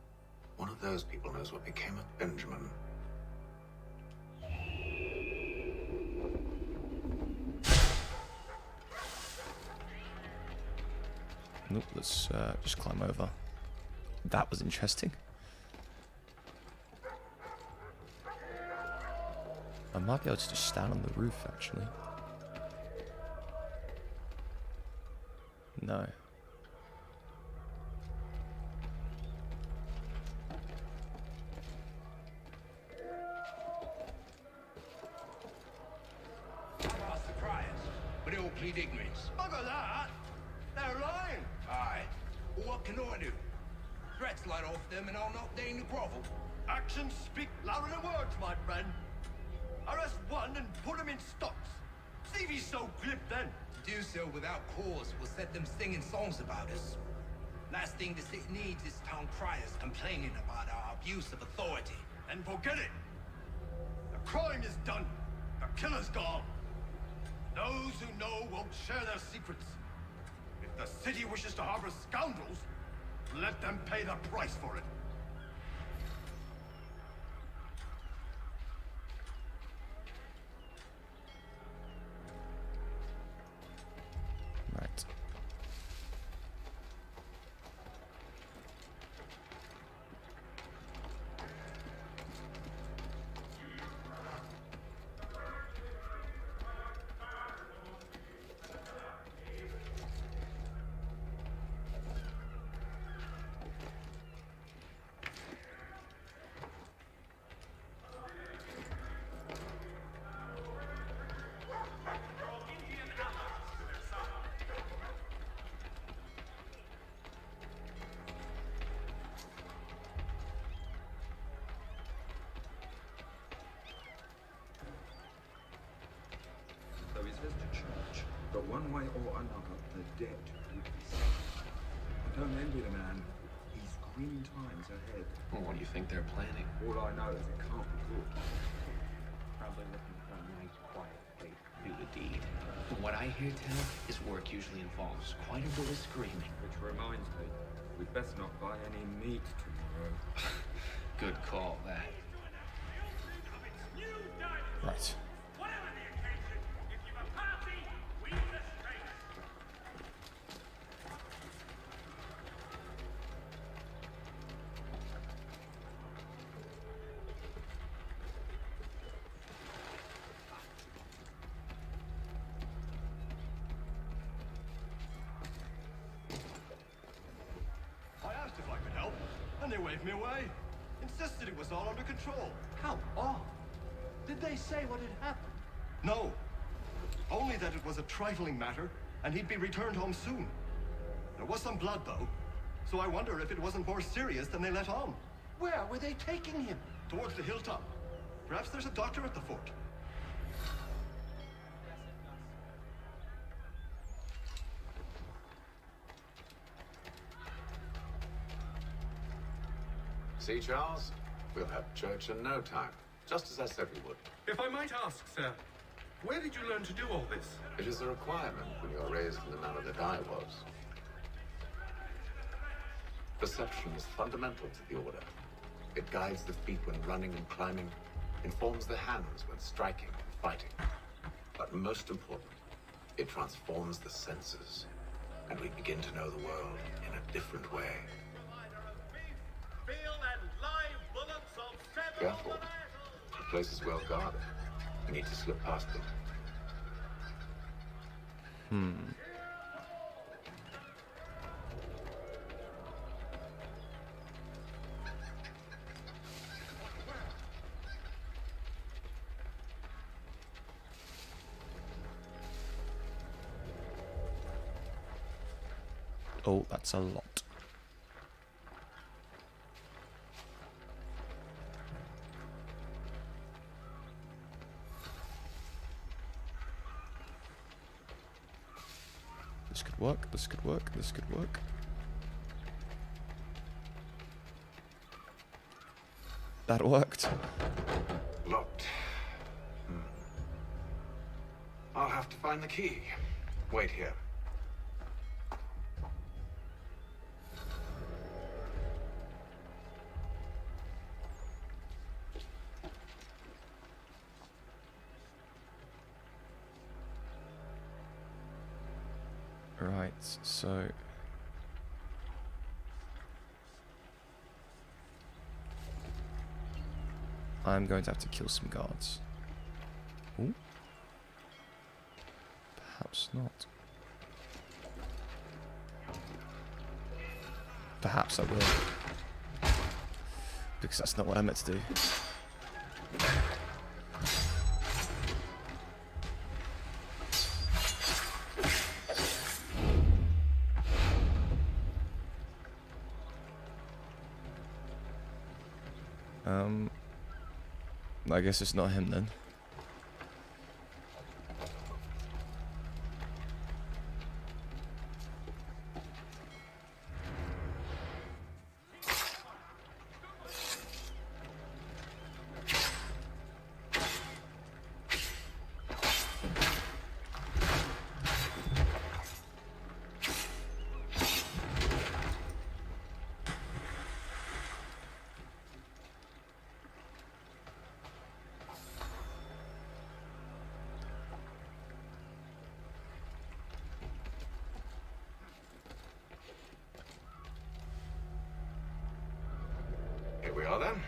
one of those people knows what became of Benjamin. Nope, let's just climb over. That was interesting. I might be able to just stand on the roof, actually. No. Past the criers, but they all plead ignorance. Bugger that! They're lying! Aye. Well, what can I do? Threats light off them and I'll knock Dane to grovel. Actions speak louder than words, my friend. Arrest one and put him in stocks. See if he's so glib then. To do so without cause will set them singing songs about us. Last thing the city needs is town criers complaining about our abuse of authority. And forget it! The crime is done. The killer's gone. Those who know won't share their secrets. If the city wishes to harbor scoundrels, let them pay the price for it. Right. Though he says to church, but one way or another, the debt would be settled. I don't envy the man. He's grim times ahead. Well, what do you think they're planning? All I know is it can't be good. Probably looking for a nice, quiet place to do the deed. From what I hear tell, his work usually involves quite a bit of screaming. Which reminds me, we'd best not buy any meat tomorrow. Good call, that. Right. I asked if I could help, and they waved me away. Insisted it was all under control. How odd. Did they say what had happened? No. Only that it was a trifling matter, and he'd be returned home soon. There was some blood, though, so I wonder if it wasn't more serious than they let on. Where were they taking him? Towards the hilltop. Perhaps there's a doctor at the fort. See, Charles? We'll have church in no time, just as I said we would. If I might ask, sir, where did you learn to do all this? It is a requirement when you're raised in the manner that I was. Perception is fundamental to the order. It guides the feet when running and climbing, informs the hands when striking and fighting. But most important, it transforms the senses, and we begin to know the world in a different way. Careful. The place is well guarded. We need to slip past them. Oh, that's a lot. This could work, this could work, this could work. That worked. Locked. I'll have to find the key. Wait here. Right, so I'm going to have to kill some guards. Ooh. Perhaps not. Perhaps I will. Because that's not what I meant to do. I guess it's not him then. Here we are then.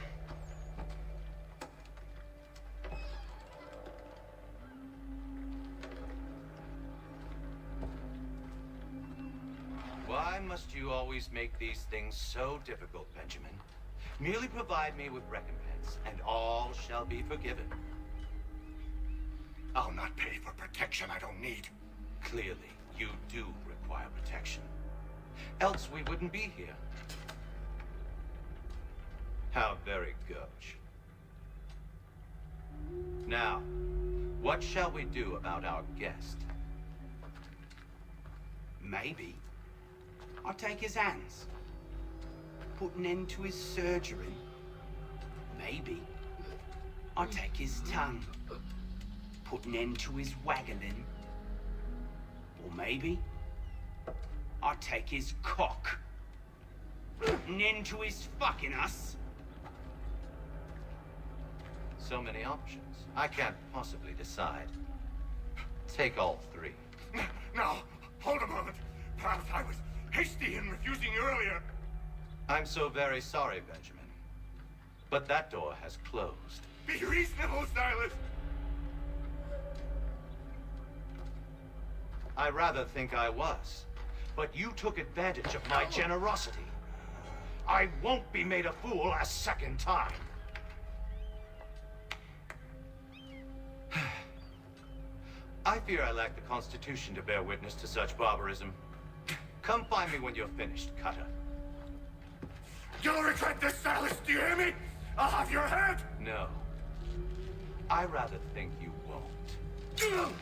Why must you always make these things so difficult, Benjamin? Merely provide me with recompense, and all shall be forgiven. I'll not pay for protection I don't need. Clearly, you do require protection. Else we wouldn't be here. How very gauche. Now, what shall we do about our guest? Maybe I'll take his hands. Put an end to his surgery. Maybe I'll take his tongue. Put an end to his waggling. Or maybe I'll take his cock. Put an end to his fucking us. So many options. I can't possibly decide. Take all three. No, hold a moment. Perhaps I was hasty in refusing you earlier. I'm so very sorry, Benjamin. But that door has closed. Be reasonable, Silas. I rather think I was. But you took advantage of my generosity. I won't be made a fool a second time. I fear I lack the constitution to bear witness to such barbarism. Come find me when you're finished, Cutter. You'll regret this, Silas, do you hear me? I'll have your head! No. I rather think you won't. You'll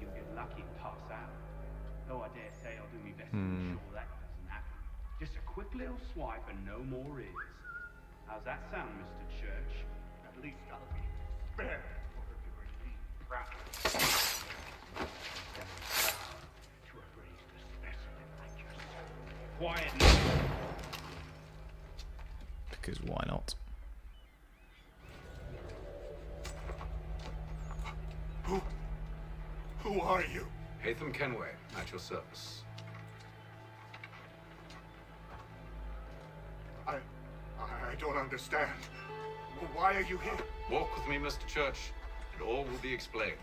get lucky and pass out. Though I dare say I'll do my best to ensure that doesn't happen. Just a quick little swipe and no more is. How's that sound, Mr. Church? At least I'll be spared for delivering me proud. To embrace the specimen like yourself. Quiet now. Because why not? Who are you? Hatham Kenway, at your service. I don't understand. Why are you here? Walk with me, Mr. Church, and all will be explained.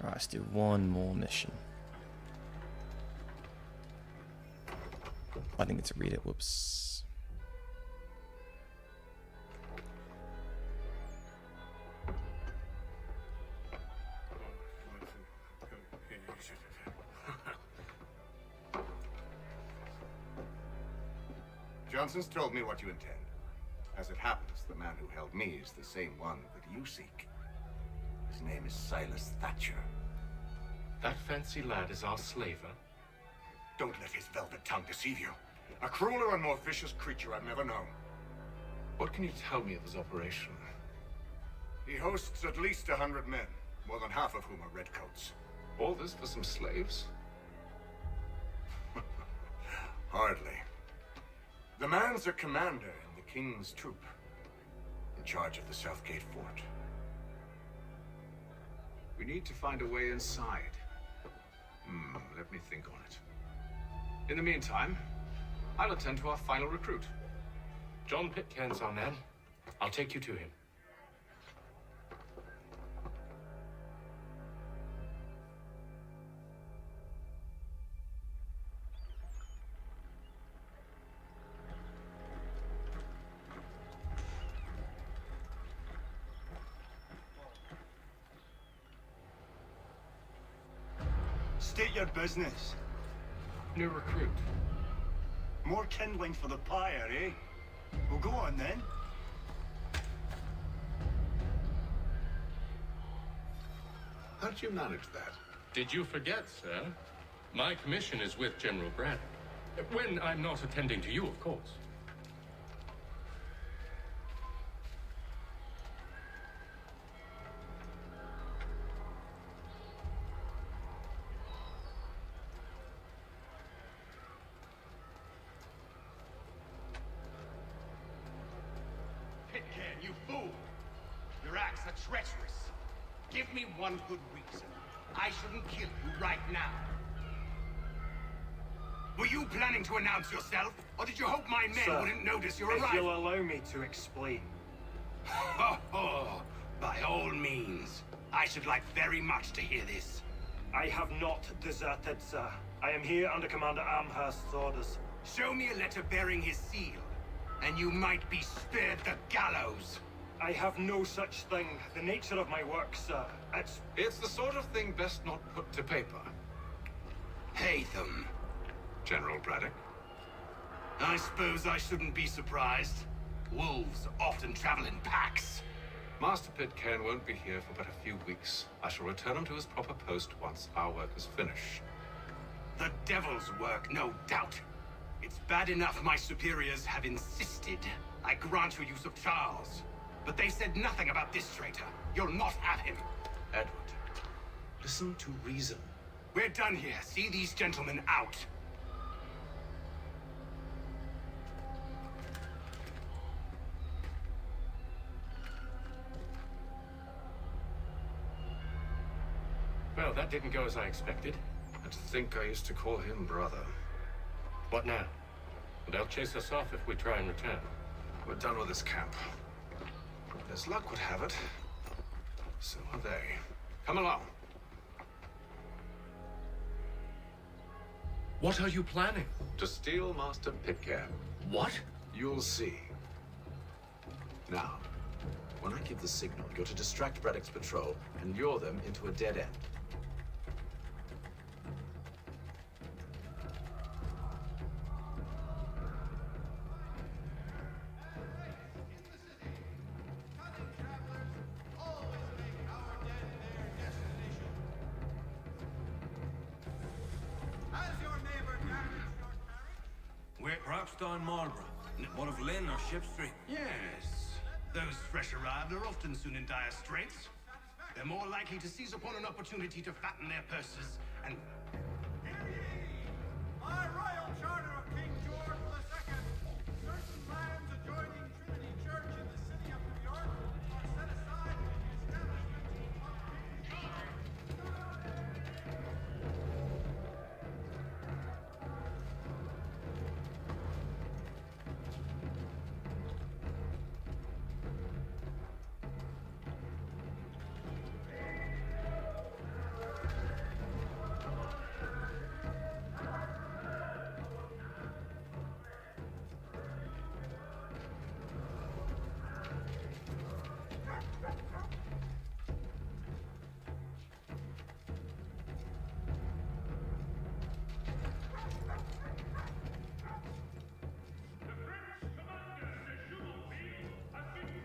Right, let's do one more mission. I think it's a read it. Whoops. Johnson's told me what you intend. As it happens, the man who held me is the same one that you seek. His name is Silas Thatcher. That fancy lad is our slaver? Don't let his velvet tongue deceive you. A crueler and more vicious creature I've never known. What can you tell me of his operation? He hosts at least 100 men, more than half of whom are redcoats. All this for some slaves? Hardly. The man's a commander in the King's troop, in charge of the Southgate Fort. We need to find a way inside. Let me think on it. In the meantime, I'll attend to our final recruit. John Pitcairn's our man. I'll take you to him. State your business. New recruit. More kindling for the pyre, eh? Well, go on then. How did you manage that? Did you forget, sir? My commission is with General Braddock. When I'm not attending to you, of course. you fool! Your acts are treacherous. Give me one good reason. I shouldn't kill you right now. Were you planning to announce yourself, or did you hope my men Sir, wouldn't notice your if arrival? you'll allow me to explain. Oh, by all means. I should like very much to hear this. I have not deserted, sir. I am here under Commander Amherst's orders. Show me a letter bearing his seal, and you might be spared the gallows. I have no such thing. The nature of my work, sir, It's the sort of thing best not put to paper. Hatham. General Braddock. I suppose I shouldn't be surprised. Wolves often travel in packs. Master Pitcairn won't be here for but a few weeks. I shall return him to his proper post once our work is finished. The devil's work, no doubt. It's bad enough my superiors have insisted I grant you use of Charles. But they said nothing about this traitor. You'll not have him. Edward, listen to reason. We're done here. See these gentlemen out. Well, that didn't go as I expected. And to think I used to call him brother. What now? They'll chase us off if we try and return. We're done with this camp. As luck would have it, so are they. Come along. What are you planning? To steal Master Pitcairn. What? You'll see. Now, when I give the signal, you're to distract Braddock's patrol and lure them into a dead end. We're at Rockstone Marlborough, what of Lynn or Ship Street? Yes. Those fresh arrived are often soon in dire straits. They're more likely to seize upon an opportunity to fatten their purses and... By royal charter of King George II, certain lands adjoining Trinity Church in the city of New York are set aside for the establishment of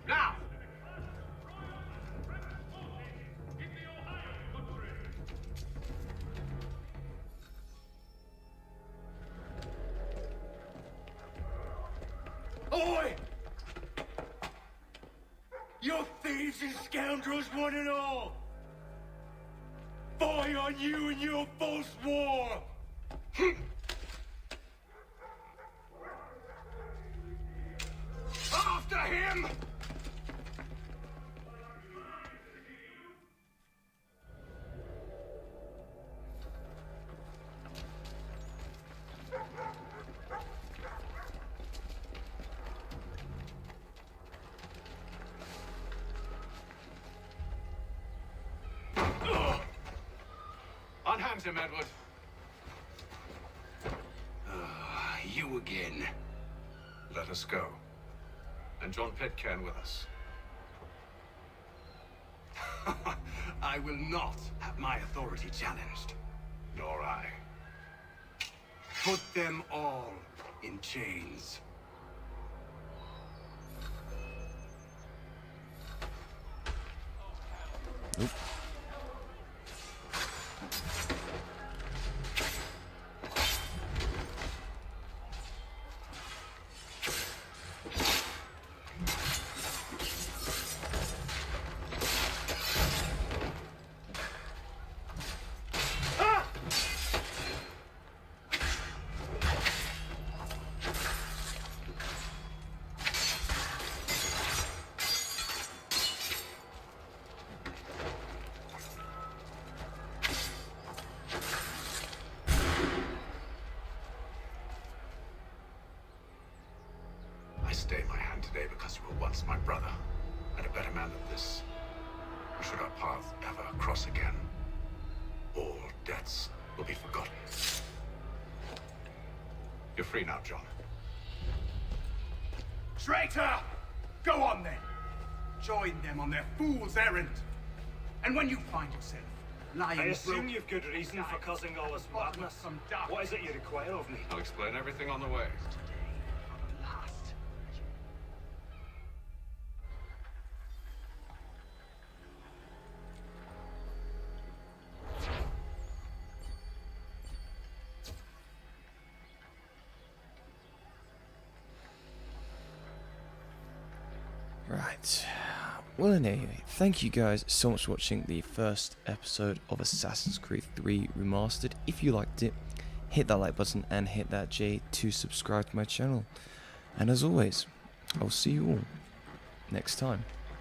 Now! Oi! You're thieves and scoundrels, one and all! Fie on you and your false war! After him! Unhand him, Edward. You again. Let us go. And John Pitcairn with us. I will not have my authority challenged. Nor I. Put them all in chains. Nope. should our paths ever cross again, all debts will be forgotten. You're free now, John. Traitor! Go on then. Join them on their fool's errand. And when you find yourself lying I assume broke- you've good reason for causing all this madness. What is it you require of me? I'll explain everything on the way. Right. Well, anyway, thank you guys so much for watching the first episode of Assassin's Creed 3 Remastered. If you liked it, hit that like button and hit that J to subscribe to my channel. And as always, I'll see you all next time.